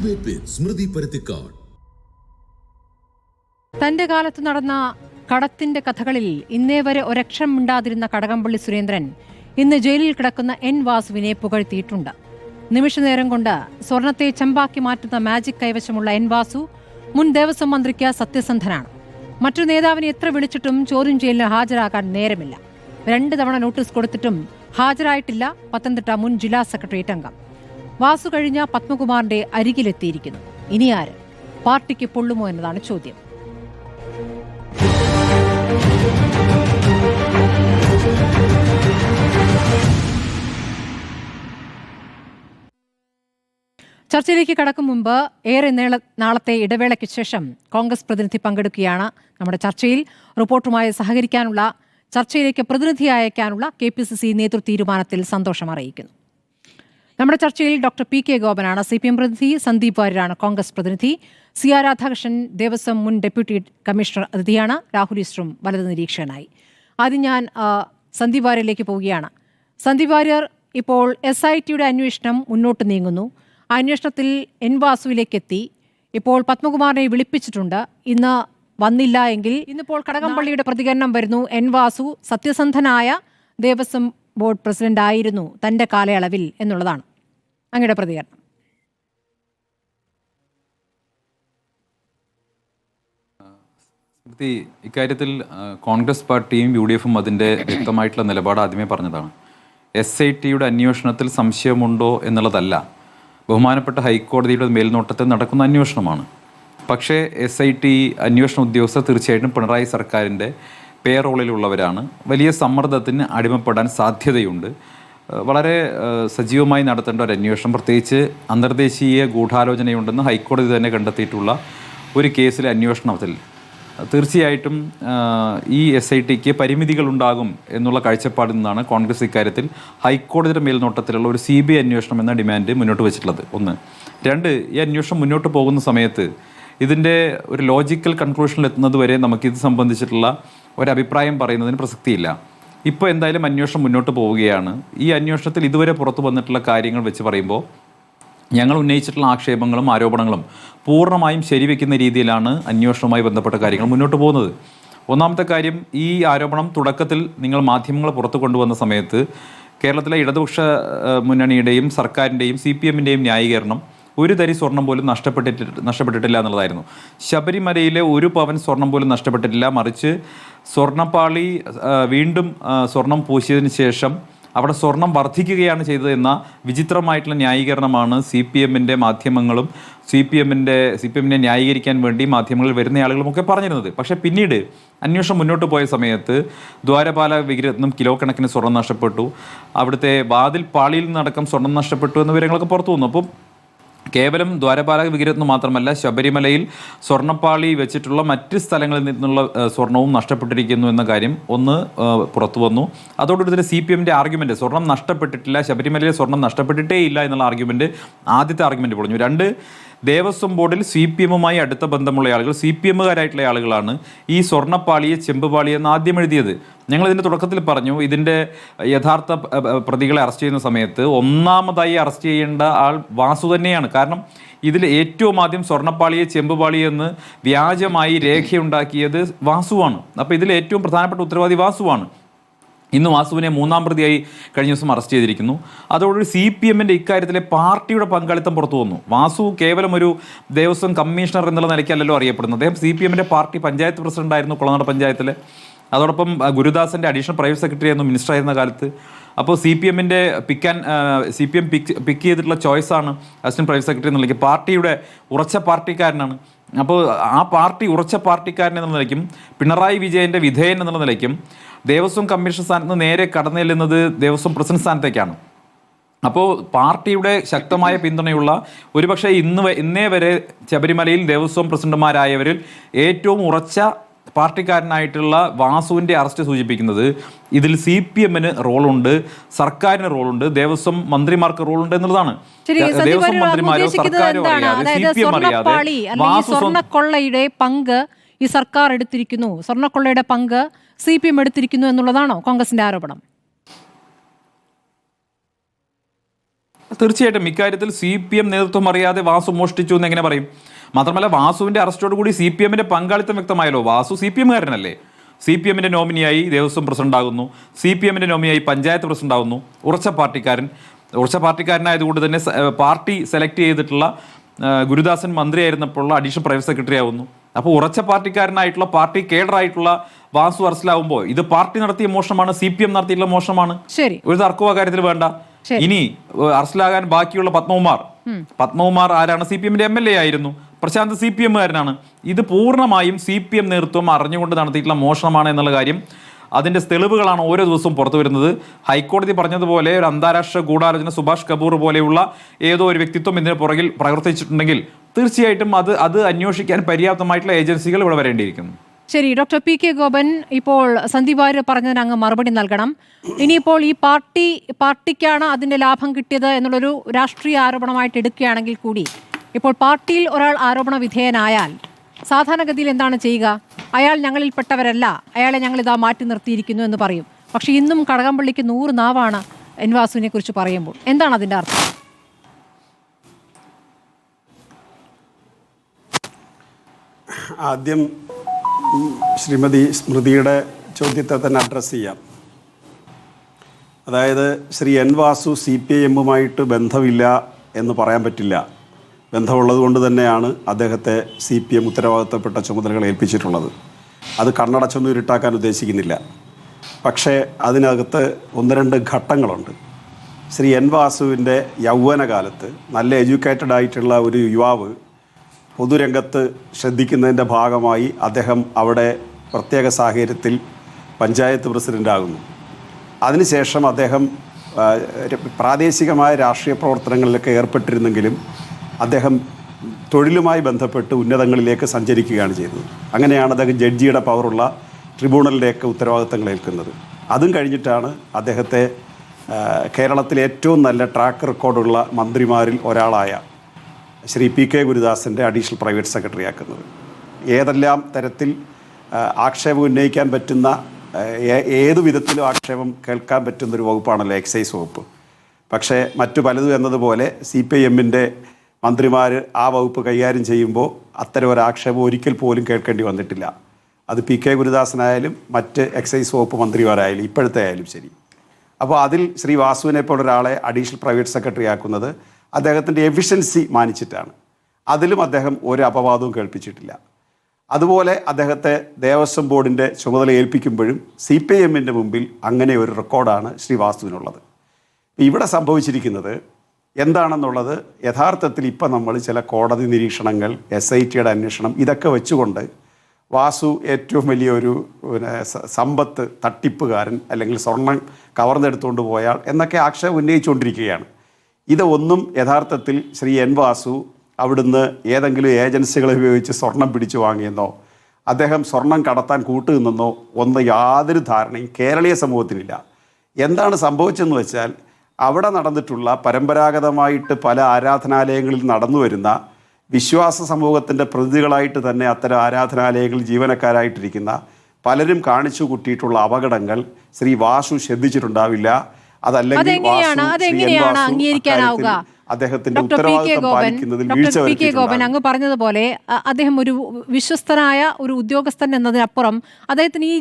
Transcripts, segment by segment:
Debate വിത്ത് സ്മൃതി പരുത്തിക്കാട്. തന്റെ കാലത്ത് നടന്ന കടത്തിന്റെ കഥകളിൽ ഇന്നേ വരെ ഒരക്ഷരം മിണ്ടാതിരുന്ന കടകംപള്ളി സുരേന്ദ്രൻ ഇന്ന് ജയിലിൽ കിടക്കുന്ന എൻ വാസുവിനെ പുകഴ്ത്തിയിട്ടുണ്ട്. നിമിഷനേരം കൊണ്ട് സ്വർണത്തെ ചെമ്പാക്കി മാറ്റുന്ന മാജിക് കൈവശമുള്ള എൻ വാസു മുൻ ദേവസ്വം മന്ത്രിക്ക് സത്യസന്ധനാണ്. മറ്റു നേതാവിനെ എത്ര വിളിച്ചിട്ടും ചോദ്യം ചെയ്യലിന് ഹാജരാകാൻ നേരമില്ല. 2 തവണ നോട്ടീസ് കൊടുത്തിട്ടും ഹാജരായിട്ടില്ല പത്തനംതിട്ട മുൻ ജില്ലാ സെക്രട്ടേറിയറ്റ് അംഗം. വാസു കഴിഞ്ഞ പത്മകുമാറിന്റെ അരികിലെത്തിയിരിക്കുന്നു. ഇനി ആര്? പാർട്ടിക്ക് പൊള്ളുമോ എന്നതാണ് ചോദ്യം. ചർച്ചയിലേക്ക് കടക്കും മുമ്പ് ഏറെ നാളത്തെ ഇടവേളയ്ക്ക് ശേഷം കോൺഗ്രസ് പ്രതിനിധി പങ്കെടുക്കുകയാണ് നമ്മുടെ ചർച്ചയിൽ. റിപ്പോർട്ടുമായി സഹകരിക്കാനുള്ള, ചർച്ചയിലേക്ക് പ്രതിനിധി അയക്കാനുള്ള KPCC നേതൃ തീരുമാനത്തിൽ സന്തോഷം അറിയിക്കുന്നു. നമ്മുടെ ചർച്ചയിൽ ഡോക്ടർ PK ഗോപനാണ് CPM പ്രതിനിധി, സന്ദീപ് വാര്യരാണ് കോൺഗ്രസ് പ്രതിനിധി, CR രാധാകൃഷ്ണൻ ദേവസ്വം മുൻ ഡെപ്യൂട്ടി കമ്മീഷണർ അതിഥിയാണ്, രാഹുൽ ഈശ്വറും വലത് നിരീക്ഷകനായി. ആദ്യം ഞാൻ സന്ദീപ് വാര്യരിലേക്ക് പോവുകയാണ്. സന്ദീപ് വാര്യർ, ഇപ്പോൾ SITയുടെ അന്വേഷണം മുന്നോട്ട് നീങ്ങുന്നു. അന്വേഷണത്തിൽ എൻ വാസുവിലേക്ക് എത്തി. ഇപ്പോൾ പത്മകുമാറിനെ വിളിപ്പിച്ചിട്ടുണ്ട്. ഇന്ന് വന്നില്ല എങ്കിൽ ഇന്നിപ്പോൾ കടകംപള്ളിയുടെ പ്രതികരണം വരുന്നു. എൻ വാസു സത്യസന്ധനായ ദേവസ്വം ബോർഡ് പ്രസിഡന്റ് ആയിരുന്നു തന്റെ കാലയളവിൽ എന്നുള്ളതാണ് അങ്ങയുടെ പ്രതികരണം. ഇക്കാര്യത്തിൽ കോൺഗ്രസ് പാർട്ടിയും UDFും അതിൻ്റെ വ്യക്തമായിട്ടുള്ള നിലപാട് ആദ്യമേ പറഞ്ഞതാണ്. SITയുടെ അന്വേഷണത്തിൽ സംശയമുണ്ടോ എന്നുള്ളതല്ല, ബഹുമാനപ്പെട്ട ഹൈക്കോടതിയുടെ മേൽനോട്ടത്തിൽ നടക്കുന്ന അന്വേഷണമാണ്. പക്ഷേ SIT അന്വേഷണ ഉദ്യോഗസ്ഥർ തീർച്ചയായിട്ടും പിണറായി സർക്കാരിൻ്റെ പേറോളിലുള്ളവരാണ്. വലിയ സമ്മർദ്ദത്തിന് അടിമപ്പെടാൻ സാധ്യതയുണ്ട്. വളരെ സജീവമായി നടത്തേണ്ട ഒരു അന്വേഷണം, പ്രത്യേകിച്ച് അന്തർദേശീയ ഗൂഢാലോചനയുണ്ടെന്ന് ഹൈക്കോടതി തന്നെ കണ്ടെത്തിയിട്ടുള്ള ഒരു കേസിലെ അന്വേഷണത്തിൽ തീർച്ചയായിട്ടും ഈ SITക്ക് പരിമിതികളുണ്ടാകും എന്നുള്ള കാഴ്ചപ്പാടിൽ നിന്നാണ് കോൺഗ്രസ് ഇക്കാര്യത്തിൽ ഹൈക്കോടതിയുടെ മേൽനോട്ടത്തിലുള്ള ഒരു CBI അന്വേഷണം എന്ന ഡിമാൻഡ് മുന്നോട്ട് വെച്ചിട്ടുള്ളത്. 1. 2, ഈ അന്വേഷണം മുന്നോട്ട് പോകുന്ന സമയത്ത് ഇതിൻ്റെ ഒരു ലോജിക്കൽ കൺക്ലൂഷനിൽ എത്തുന്നത് വരെ നമുക്കിത് സംബന്ധിച്ചിട്ടുള്ള ഒരഭിപ്രായം പറയുന്നതിന് പ്രസക്തിയില്ല. ഇപ്പോൾ എന്തായാലും അന്വേഷണം മുന്നോട്ട് പോവുകയാണ്. ഈ അന്വേഷണത്തിൽ ഇതുവരെ പുറത്തു വന്നിട്ടുള്ള കാര്യങ്ങൾ വെച്ച് പറയുമ്പോൾ ഞങ്ങൾ ഉന്നയിച്ചിട്ടുള്ള ആക്ഷേപങ്ങളും ആരോപണങ്ങളും പൂർണ്ണമായും ശരിവെക്കുന്ന രീതിയിലാണ് അന്വേഷണവുമായി ബന്ധപ്പെട്ട കാര്യങ്ങൾ മുന്നോട്ട് പോകുന്നത്. ഒന്നാമത്തെ കാര്യം, ഈ ആരോപണം തുടക്കത്തിൽ നിങ്ങൾ മാധ്യമങ്ങൾ പുറത്തു കൊണ്ടുവന്ന സമയത്ത് കേരളത്തിലെ ഇടതുപക്ഷ മുന്നണിയുടെയും സർക്കാരിൻ്റെയും CPMൻ്റെയും ന്യായീകരണം ഒരു തരി സ്വർണം പോലും നഷ്ടപ്പെട്ടിട്ടില്ല എന്നുള്ളതായിരുന്നു. ശബരിമലയിലെ 1 പവൻ സ്വർണം പോലും നഷ്ടപ്പെട്ടിട്ടില്ല, മറിച്ച് സ്വർണ്ണപ്പാളി വീണ്ടും സ്വർണം പൂശിയതിന് ശേഷം അവിടെ സ്വർണം വർദ്ധിക്കുകയാണ് ചെയ്തതെന്ന വിചിത്രമായിട്ടുള്ള ന്യായീകരണമാണ് CPMൻ്റെ മാധ്യമങ്ങളും CPMനെ ന്യായീകരിക്കാൻ വേണ്ടി മാധ്യമങ്ങളിൽ വരുന്ന ആളുകളുമൊക്കെ പറഞ്ഞിരുന്നത്. പക്ഷേ പിന്നീട് അന്വേഷണം മുന്നോട്ട് പോയ സമയത്ത് ദ്വാരപാല വിഗ്രഹത്തിനും കിലോ കണക്കിന് സ്വർണം നഷ്ടപ്പെട്ടു, അവിടുത്തെ വാതിൽ പാളിയിൽ നിന്നടക്കം സ്വർണം നഷ്ടപ്പെട്ടു എന്ന വിവരങ്ങളൊക്കെ പുറത്തു വന്നു. അപ്പം കേവലം ദ്വാരപാലക വിഗ്രഹത്തിന് മാത്രമല്ല, ശബരിമലയിൽ സ്വർണ്ണപ്പാളി വെച്ചിട്ടുള്ള മറ്റ് സ്ഥലങ്ങളിൽ നിന്നുള്ള സ്വർണവും നഷ്ടപ്പെട്ടിരിക്കുന്നു എന്ന കാര്യം പുറത്തു വന്നു. അതോടുകൂടി തന്നെ CPMൻ്റെ ആർഗ്യുമെൻറ്റ് സ്വർണം നഷ്ടപ്പെട്ടിട്ടില്ല, ശബരിമലയിലെ സ്വർണം നഷ്ടപ്പെട്ടിട്ടേ ഇല്ല എന്നുള്ള ആർഗ്യുമെൻറ്റ്, ആദ്യത്തെ ആർഗ്യുമെൻറ്റ് പൊളിഞ്ഞു. 2, ദേവസ്വം ബോർഡിൽ CPMുമായി അടുത്ത ബന്ധമുള്ള ആളുകൾ, CPMകാരായിട്ടുള്ള ആളുകളാണ് ഈ സ്വർണ്ണപ്പാളിയെ ചെമ്പുപാളി എന്ന് ആദ്യം എഴുതിയത്. ഞങ്ങളിതിൻ്റെ തുടക്കത്തിൽ പറഞ്ഞു, ഇതിൻ്റെ യഥാർത്ഥ പ്രതികളെ അറസ്റ്റ് ചെയ്യുന്ന സമയത്ത് ഒന്നാമതായി അറസ്റ്റ് ചെയ്യേണ്ട ആൾ വാസു തന്നെയാണ്. കാരണം ഇതിൽ ഏറ്റവും ആദ്യം സ്വർണ്ണപ്പാളിയെ ചെമ്പുപാളി എന്ന് വ്യാജമായി രേഖയുണ്ടാക്കിയത് വാസുവാണ്. അപ്പോൾ ഇതിൽ ഏറ്റവും പ്രധാനപ്പെട്ട ഉത്തരവാദി വാസുവാണ്. ഇന്ന് വാസുവിനെ 3ാം പ്രതിയായി കഴിഞ്ഞ ദിവസം അറസ്റ്റ് ചെയ്തിരിക്കുന്നു. അതോടുകൂടി CPMൻ്റെ ഇക്കാര്യത്തിലെ പാർട്ടിയുടെ പങ്കാളിത്തം പുറത്തു വന്നു. വാസു കേവലം ഒരു ദേവസ്വം കമ്മീഷണർ എന്നുള്ള നിലയ്ക്കല്ലല്ലോ അറിയപ്പെടുന്നത്. അദ്ദേഹം CPMൻ്റെ പാർട്ടി പഞ്ചായത്ത് പ്രസിഡന്റായിരുന്നു കുളനാട് പഞ്ചായത്തിൽ. അതോടൊപ്പം ഗുരുദാസൻ്റെ അഡീഷണൽ പ്രൈവറ്റ് സെക്രട്ടറി ആയിരുന്നു മിനിസ്റ്റർ ആയിരുന്ന കാലത്ത്. അപ്പോൾ CPM പിക്ക് ചെയ്തിട്ടുള്ള ചോയ്സാണ് അസിസ്റ്റന്റ് പ്രൈവറ്റ് സെക്രട്ടറി എന്നുള്ളത്. പാർട്ടിയുടെ ഉറച്ച പാർട്ടിക്കാരനാണ്. അപ്പോൾ ആ പാർട്ടി ഉറച്ച പാർട്ടിക്കാരൻ എന്നുള്ള നിലയ്ക്കും പിണറായി വിജയൻ്റെ വിധേയൻ എന്നുള്ള നിലയ്ക്കും ദേവസ്വം കമ്മീഷൻ സ്ഥാനത്ത് നിന്ന് നേരെ കടന്നു ചെല്ലുന്നത് ദേവസ്വം പ്രസിഡന്റ് സ്ഥാനത്തേക്കാണ്. അപ്പോൾ പാർട്ടിയുടെ ശക്തമായ പിന്തുണയുള്ള, ഒരുപക്ഷെ ഇന്നേ വരെ ശബരിമലയിൽ ദേവസ്വം പ്രസിഡന്റുമാരായവരിൽ ഏറ്റവും ഉറച്ച പാർട്ടിക്കാരനായിട്ടുള്ള വാസുവിൻ്റെ അറസ്റ്റ് സൂചിപ്പിക്കുന്നത് ഇതിൽ CPMന് റോളുണ്ട്, സർക്കാരിന് റോളുണ്ട്, ദേവസ്വം മന്ത്രിമാർക്ക് റോളുണ്ട് എന്നുള്ളതാണ്. ദേവസ്വം മന്ത്രിമാരോ സർക്കാരോ അറിയാതെ CPM അറിയാതെ സ്വർണ്ണക്കൊള്ളയുടെ പങ്ക് ഈ സർക്കാർ എടുത്തിരിക്കുന്നു, സ്വർണ്ണക്കൊള്ളയുടെ പങ്ക് CPM എടുത്തിരിക്കുന്നു എന്നുള്ളതാണോ കോൺഗ്രസിന്റെ ആരോപണം? തീർച്ചയായിട്ടും ഇക്കാര്യത്തിൽ CPM നേതൃത്വം അറിയാതെ വാസു മോഷ്ടിച്ചു എന്ന് എങ്ങനെ പറയും? മാത്രമല്ല വാസുവിന്റെ അറസ്റ്റോട് കൂടി CPM-ന്റെ പങ്കാളിത്തം വ്യക്തമായല്ലോ. വാസു CPM-കാരനല്ലേ? CPM-ന്റെ നോമിനിയായി ദേവസ്വം പ്രസിഡന്റ് ആകുന്നു, CPM-ന്റെ നോമിനിയായി പഞ്ചായത്ത് പ്രസിഡന്റ് ആകുന്നു. ഉറച്ച പാർട്ടിക്കാരനായതുകൊണ്ട് തന്നെ പാർട്ടി സെലക്ട് ചെയ്തിട്ടുള്ള ഗുരുദാസൻ മന്ത്രിയായിരുന്നപ്പോഴുള്ള അഡീഷണൽ പ്രൈവറ്റ് സെക്രട്ടറി ആവുന്നു. അപ്പോൾ ഉറച്ച പാർട്ടിക്കാരനായിട്ടുള്ള പാർട്ടി കേഡറായിട്ടുള്ള വാസു അറസ്റ്റിലാവുമ്പോൾ ഇത് പാർട്ടി നടത്തിയ മോഷണമാണ്, CPM നടത്തിയിട്ടുള്ള മോഷണമാണ്. ഒരു തർക്കവും ആ കാര്യത്തിൽ വേണ്ട. ഇനി അറസ്റ്റിലാകാൻ ബാക്കിയുള്ള പത്മകുമാർ ആരാണ്? CPM-ന്റെ MLA ആയിരുന്നു. പ്രശാന്ത് CPM-കാരനാണ്. ഇത് പൂർണ്ണമായും CPM നേതൃത്വം അറിഞ്ഞുകൊണ്ട് നടത്തിയിട്ടുള്ള മോഷണമാണ് എന്നുള്ള കാര്യം, അതിന്റെ തെളിവുകളാണ് ഓരോ ദിവസവും പുറത്തു വരുന്നത്. ഹൈക്കോടതി പറഞ്ഞതുപോലെ ഒരു അന്താരാഷ്ട്ര ഗൂഢാലോചന സുഭാഷ് കപൂർ പോലെയുള്ള ഏതോ ഒരു വ്യക്തിത്വം ഇതിന് പുറകിൽ പ്രവർത്തിച്ചിട്ടുണ്ടെങ്കിൽ തീർച്ചയായിട്ടും അത് അന്വേഷിക്കാൻ പര്യാപ്തമായിട്ടുള്ള ഏജൻസികൾ ഇവിടെ വരേണ്ടിയിരിക്കുന്നു. ശരി, ഡോക്ടർ PK ഗോപൻ, ഇപ്പോൾ സന്ദീപ് വാര്യർ പറഞ്ഞതിന് അങ്ങ് മറുപടി നൽകണം. ഇനിയിപ്പോൾ ഈ പാർട്ടിക്കാണ് അതിന്റെ ലാഭം കിട്ടിയത് എന്നുള്ളൊരു രാഷ്ട്രീയ ആരോപണമായിട്ട് എടുക്കുകയാണെങ്കിൽ കൂടി, ഇപ്പോൾ പാർട്ടിയിൽ ഒരാൾ ആരോപണ വിധേയനായാൽ സാധാരണഗതിയിൽ എന്താണ് ചെയ്യുക? അയാൾ ഞങ്ങളിൽപ്പെട്ടവരല്ല, അയാളെ ഞങ്ങൾ ഇതാ മാറ്റി നിർത്തിയിരിക്കുന്നു എന്ന് പറയും. പക്ഷെ ഇന്നും കടകംപള്ളിക്ക് 100 നാവാണ് എൻ വാസുവിനെ കുറിച്ച് പറയുമ്പോൾ. എന്താണ് അതിന്റെ അർത്ഥം? ആദ്യം ശ്രീമതി സ്മൃതിയുടെ ചോദ്യത്തെ തന്നെ അഡ്രസ്സ് ചെയ്യാം. അതായത് ശ്രീ എൻ വാസു CPM-ഉമായിട്ട് ബന്ധമില്ല എന്ന് പറയാൻ പറ്റില്ല. ബന്ധമുള്ളത് കൊണ്ട് തന്നെയാണ് അദ്ദേഹത്തെ CPM ഉത്തരവാദിത്തപ്പെട്ട ചുമതലകൾ ഏൽപ്പിച്ചിട്ടുള്ളത്. അത് കണ്ണടച്ചൊന്നും ഇരുട്ടാക്കാൻ ഉദ്ദേശിക്കുന്നില്ല. പക്ഷേ അതിനകത്ത് 1-2 ഘട്ടങ്ങളുണ്ട്. ശ്രീ എൻ വാസുവിൻ്റെ യൗവനകാലത്ത് നല്ല എഡ്യൂക്കേറ്റഡ് ആയിട്ടുള്ള ഒരു യുവാവ് പൊതുരംഗത്ത് ശ്രദ്ധിക്കുന്നതിൻ്റെ ഭാഗമായി അദ്ദേഹം അവിടെ പ്രത്യേക സാഹചര്യത്തിൽ പഞ്ചായത്ത് പ്രസിഡൻ്റാകുന്നു. അതിനുശേഷം അദ്ദേഹം പ്രാദേശികമായ രാഷ്ട്രീയ പ്രവർത്തനങ്ങളിലൊക്കെ ഏർപ്പെട്ടിരുന്നെങ്കിലും അദ്ദേഹം തൊഴിലുമായി ബന്ധപ്പെട്ട് ഉന്നതങ്ങളിലേക്ക് സഞ്ചരിക്കുകയാണ് ചെയ്തത്. അങ്ങനെയാണ് അദ്ദേഹം ജഡ്ജിയുടെ പവറുള്ള ട്രിബ്യൂണലിലേക്ക് ഉത്തരവാദിത്തങ്ങൾ ഏൽക്കുന്നത്. അതും കഴിഞ്ഞിട്ടാണ് അദ്ദേഹത്തെ കേരളത്തിലെ ഏറ്റവും നല്ല ട്രാക്ക് റെക്കോർഡുള്ള മന്ത്രിമാരിൽ ഒരാളായ ശ്രീ PK ഗുരുദാസൻ്റെ അഡീഷണൽ പ്രൈവറ്റ് സെക്രട്ടറി ആക്കുന്നത്. ഏതെല്ലാം തരത്തിൽ ആക്ഷേപം ഉന്നയിക്കാൻ പറ്റുന്ന, ഏതു വിധത്തിലും ആക്ഷേപം കേൾക്കാൻ പറ്റുന്നൊരു വകുപ്പാണല്ലോ എക്സൈസ് വകുപ്പ്. പക്ഷേ മറ്റു പലതും എന്നതുപോലെ CPM-ന്റെ മന്ത്രിമാർ ആ വകുപ്പ് കൈകാര്യം ചെയ്യുമ്പോൾ അത്തരം ഒരു ആക്ഷേപം ഒരിക്കൽ പോലും കേൾക്കേണ്ടി വന്നിട്ടില്ല. അത് PK ഗുരുദാസനായാലും മറ്റ് എക്സൈസ് വകുപ്പ് മന്ത്രിമാരായാലും ഇപ്പോഴത്തെ ആയാലും ശരി. അപ്പോൾ അതിൽ ശ്രീ വാസുവിനെ പോലൊരാളെ അഡീഷണൽ പ്രൈവറ്റ് സെക്രട്ടറി ആക്കുന്നത് അദ്ദേഹത്തിൻ്റെ എഫിഷ്യൻസി മാനിച്ചിട്ടാണ്. അതിലും അദ്ദേഹം ഒരു അപവാദവും കേൾപ്പിച്ചിട്ടില്ല. അതുപോലെ അദ്ദേഹത്തെ ദേവസ്വം ബോർഡിൻ്റെ ചുമതല ഏൽപ്പിക്കുമ്പോഴും CPM-ന്റെ മുമ്പിൽ അങ്ങനെ ഒരു റെക്കോർഡാണ് ശ്രീ വാസുവിനുള്ളത്. ഇവിടെ സംഭവിച്ചിരിക്കുന്നത് എന്താണെന്നുള്ളത് യഥാർത്ഥത്തിൽ ഇപ്പം നമ്മൾ ചില കോടതി നിരീക്ഷണങ്ങൾ, SIT-യുടെ അന്വേഷണം, ഇതൊക്കെ വെച്ചുകൊണ്ട് വാസു ഏറ്റവും വലിയൊരു സമ്പത്ത് തട്ടിപ്പുകാരൻ അല്ലെങ്കിൽ സ്വർണം കവർന്നെടുത്തുകൊണ്ട് പോയാൽ എന്നൊക്കെ ആക്ഷേപം ഉന്നയിച്ചുകൊണ്ടിരിക്കുകയാണ്. ഇതൊന്നും യഥാർത്ഥത്തിൽ ശ്രീ എൻ വാസു അവിടുന്ന് ഏതെങ്കിലും ഏജൻസികളെ ഉപയോഗിച്ച് സ്വർണം പിടിച്ചു വാങ്ങിയെന്നോ അദ്ദേഹം സ്വർണം കടത്താൻ കൂട്ടുനിന്നോ യാതൊരു ധാരണയും കേരളീയ സമൂഹത്തിനില്ല. എന്താണ് സംഭവിച്ചതെന്ന് വെച്ചാൽ അവിടെ നടന്നിട്ടുള്ള പരമ്പരാഗതമായിട്ട് പല ആരാധനാലയങ്ങളിൽ നടന്നു വരുന്ന വിശ്വാസ സമൂഹത്തിൻ്റെ പ്രതിനിധികളായിട്ട് തന്നെ അത്തരം ആരാധനാലയങ്ങളിൽ ജീവനക്കാരായിട്ടിരിക്കുന്ന പലരും കാണിച്ചു കൂട്ടിയിട്ടുള്ള അപകടങ്ങൾ ശ്രീ വാസു ശ്രദ്ധിച്ചിട്ടുണ്ടാവില്ല. അതെങ്ങനെയാണ് അംഗീകരിക്കാനാവുക? ഡോക്ടർ PK ഗോപൻ, അങ്ങ് പറഞ്ഞതുപോലെ അദ്ദേഹം ഒരു വിശ്വസ്തനായ ഒരു ഉദ്യോഗസ്ഥൻ എന്നതിനപ്പുറം അദ്ദേഹത്തിന് ഈ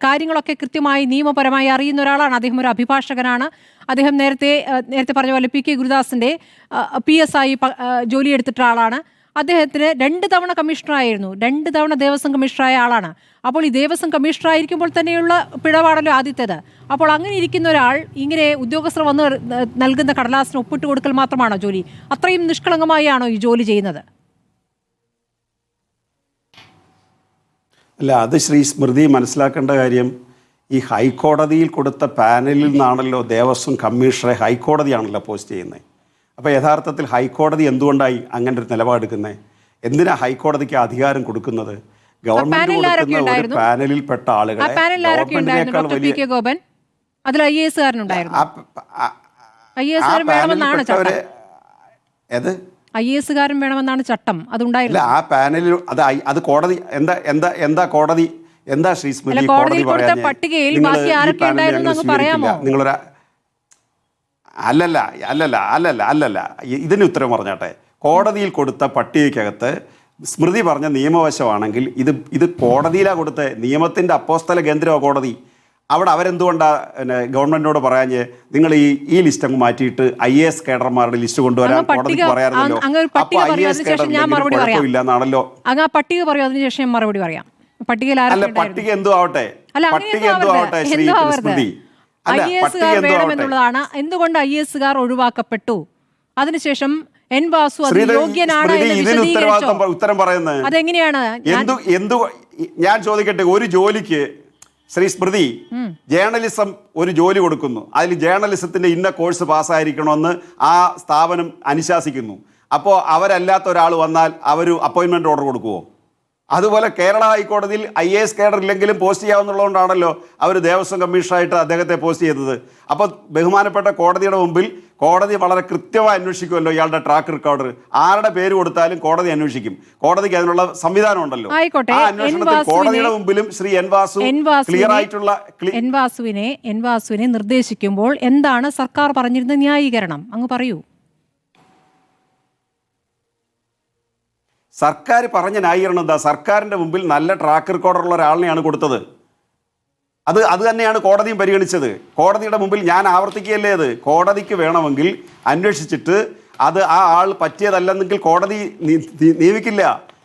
കാര്യങ്ങളൊക്കെ കൃത്യമായി നിയമപരമായി അറിയുന്ന ഒരാളാണ്. അദ്ദേഹം ഒരു അഭിഭാഷകനാണ്. അദ്ദേഹം നേരത്തെ പറഞ്ഞ പോലെ PK ഗുരുദാസിന്റെ PSI ജോലിയെടുത്തിട്ടുള്ള ആളാണ്. അദ്ദേഹത്തിന് 2 തവണ കമ്മീഷണറായിരുന്നു, 2 തവണ ദേവസ്വം കമ്മീഷണറായ ആളാണ്. അപ്പോൾ ഈ ദേവസ്വം കമ്മീഷണറായിരിക്കുമ്പോൾ തന്നെയുള്ള പിഴവാണല്ലോ ആദ്യത്തേത്. അപ്പോൾ അങ്ങനെ ഇരിക്കുന്ന ഒരാൾ ഇങ്ങനെ ഉദ്യോഗസ്ഥർ വന്ന് നൽകുന്ന കടലാസിന് ഒപ്പിട്ട് കൊടുക്കൽ മാത്രമാണോ ജോലി? അത്രയും നിഷ്കളങ്കമായി ആണോ ഈ ജോലി ചെയ്യുന്നത്? അല്ല, അത് ശ്രീ സ്മൃതി മനസ്സിലാക്കേണ്ട കാര്യം, ഈ ഹൈക്കോടതിയിൽ കൊടുത്ത പാനലിൽ നിന്നാണല്ലോ ദേവസ്വം കമ്മീഷണറെ ഹൈക്കോടതിയാണല്ലോ പോസ്റ്റ് ചെയ്യുന്നത്. അപ്പോൾ യഥാർത്ഥത്തിൽ ഹൈക്കോടതി എന്തുകൊണ്ടായി അങ്ങനെ ഒരു നിലപാടെടുക്കുന്നത്? എന്തിനാ ഹൈക്കോടതിക്ക് അധികാരം കൊടുക്കുന്നത്? ഗവൺമെന്റ് കൊടുക്കുന്ന ഒരു പാനലിൽപ്പെട്ട ആളുകളെ ഗവൺമെന്റിനേക്കാൾ വലിയ IAS-കാരൻ വേണമെന്നാണ് ചട്ടം. അതുണ്ടായില്ല ആ പാനലിൽ. അത് കോടതി എന്താ കോടതി എന്താ ശ്രീ സ്മൃതി കോടതി പട്ടികയിൽ നിങ്ങളൊരു അല്ലല്ല ഇതിന് ഉത്തരം പറഞ്ഞാട്ടെ. കോടതിയിൽ കൊടുത്ത പട്ടികയ്ക്കകത്ത് സ്മൃതി പറഞ്ഞ നിയമവശമാണെങ്കിൽ ഇത് കോടതിയിലാണ് കൊടുത്ത, നിയമത്തിൻ്റെ അപ്പോസ്തല കേന്ദ്രമാണ് കോടതി. അവിടെ അവരെന്തുകൊണ്ടാണ് ഗവൺമെന്റിനോട് പറയാഞ്ഞ് നിങ്ങൾ ഈ ലിസ്റ്റ് അങ്ങ് മാറ്റിയിട്ട് IAS കേഡർമാരുടെ ലിസ്റ്റ് കൊണ്ടുവരാൻ കോടതിക്ക് പറയാറില്ലല്ലോ? അപ്പോൾ IAS കുഴപ്പമില്ല എന്നാണല്ലോ. അങ്ങ് ആ പട്ടിക പറയൂ, അതിനുശേഷം ഞാൻ മറുപടി പറയാം. പട്ടികയിൽ പട്ടിക എന്തോ ആവട്ടെ, ശ്രീ സ്മൃതി. IAS വേണമെന്നുള്ളതാണ്. എന്തുകൊണ്ട് IAS ഒഴിവാക്കപ്പെട്ടു? അതിനുശേഷം എൻ വാസു അത് യോഗ്യനാണ് ഉത്തരം പറയുന്നത് അതെങ്ങനെയാണ്? ഞാൻ ചോദിക്കട്ടെ, ഒരു ജോലിക്ക് ശ്രീ സ്മൃതി ജേർണലിസം ഒരു ജോലി കൊടുക്കുന്നു, അതിൽ ജേർണലിസത്തിന്റെ ഇന്ന കോഴ്സ് പാസ്സായിരിക്കണമെന്ന് ആ സ്ഥാപനം അനുശാസിക്കുന്നു. അപ്പോൾ അവരല്ലാത്ത ഒരാൾ വന്നാൽ അവർ അപ്പോയിൻമെന്റ് ഓർഡർ കൊടുക്കുമോ? അതുപോലെ കേരള ഹൈക്കോടതിയിൽ IAS കേഡർ ഇല്ലെങ്കിലും പോസ്റ്റ് ചെയ്യാവുന്നതുകൊണ്ടാണല്ലോ അവർ ദേവസ്വം കമ്മീഷണറായിട്ട് അദ്ദേഹത്തെ പോസ്റ്റ് ചെയ്തത്. അപ്പോൾ ബഹുമാനപ്പെട്ട കോടതിയുടെ മുമ്പിൽ കോടതി വളരെ കൃത്യമായി അന്വേഷിക്കുമല്ലോ ഇയാളുടെ ട്രാക്ക് റെക്കോർഡർ. ആരുടെ പേര് കൊടുത്താലും കോടതി അന്വേഷിക്കും. കോടതിക്ക് അതിനുള്ള സംവിധാനം ഉണ്ടല്ലോ. ആ അന്വേഷണത്തിൽ കോടതിയുടെ മുമ്പിലും ശ്രീ എൻ വാസുവിനെ നിർദ്ദേശിക്കുമ്പോൾ എന്താണ് സർക്കാർ പറഞ്ഞിരുന്ന ന്യായീകരണം? അങ്ങ് പറയൂ. സർക്കാർ പറഞ്ഞ ന്യായീകരണം എന്താ? സർക്കാരിന്റെ മുമ്പിൽ നല്ല ട്രാക്ക് റെക്കോർഡുള്ള ഒരാളിനെയാണ് കൊടുത്തത്. അത് തന്നെയാണ് കോടതിയും പരിഗണിച്ചത്. കോടതിയുടെ മുമ്പിൽ ഞാൻ ആവർത്തിക്കുകയല്ലേ, അത് കോടതിക്ക് വേണമെങ്കിൽ അന്വേഷിച്ചിട്ട് അത് ആ ആൾ പറ്റിയതല്ലെന്നെങ്കിൽ കോടതി നിയമിക്കില്ല.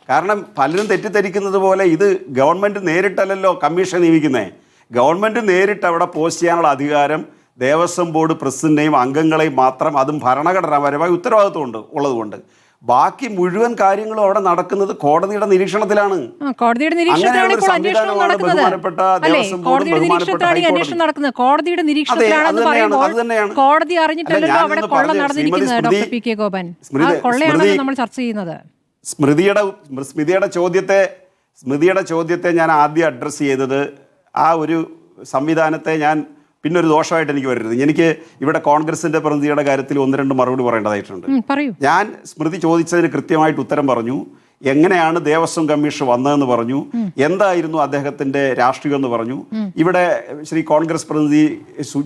കാരണം പലരും തെറ്റിദ്ധരിക്കുന്നത് പോലെ ഇത് ഗവൺമെൻറ് നേരിട്ടല്ലല്ലോ കമ്മീഷൻ നിയമിക്കുന്നത്. ഗവൺമെൻറ് നേരിട്ട് അവിടെ പോസ്റ്റ് ചെയ്യാനുള്ള അധികാരം ദേവസ്വം ബോർഡ് പ്രസിഡന്റിനെയും അംഗങ്ങളെയും മാത്രം, അതും ഭരണഘടനാപരമായ ഉത്തരവാദിത്വം ഉള്ളതുകൊണ്ട് ബാക്കി മുഴുവൻ കാര്യങ്ങളും അവിടെ നടക്കുന്നത് കോടതിയുടെ നിരീക്ഷണത്തിലാണ്. കോടതിയുടെ നിരീക്ഷണത്തിലാണ് കോടതി അറിഞ്ഞിട്ടല്ലോ അവിടെ കൊള്ള നടന്നിരിക്കുന്നത്. ഡോക്ടർ PK ഗോപൻ, കൊള്ളയാണല്ലോ നമ്മൾ ചർച്ച ചെയ്യുന്നത്. സ്മൃതിയുടെ ചോദ്യത്തെ ഞാൻ ആദ്യം അഡ്രസ്സ് ചെയ്തത് ആ ഒരു സംവിധാനത്തെ ഞാൻ പിന്നൊരു ദോഷമായിട്ട് എനിക്ക് വരരുത്. എനിക്ക് ഇവിടെ കോൺഗ്രസിന്റെ പ്രതിനിധിയുടെ കാര്യത്തിൽ 1-2 മറുപടി പറയേണ്ടതായിട്ടുണ്ട്. ഞാൻ സ്മൃതി ചോദിച്ചതിന് കൃത്യമായിട്ട് ഉത്തരം പറഞ്ഞു. എങ്ങനെയാണ് ദേവസ്വം കമ്മീഷൻ വന്നതെന്ന് പറഞ്ഞു, എന്തായിരുന്നു അദ്ദേഹത്തിന്റെ രാഷ്ട്രീയം എന്ന് പറഞ്ഞു. ഇവിടെ ശ്രീ കോൺഗ്രസ് പ്രതിനിധി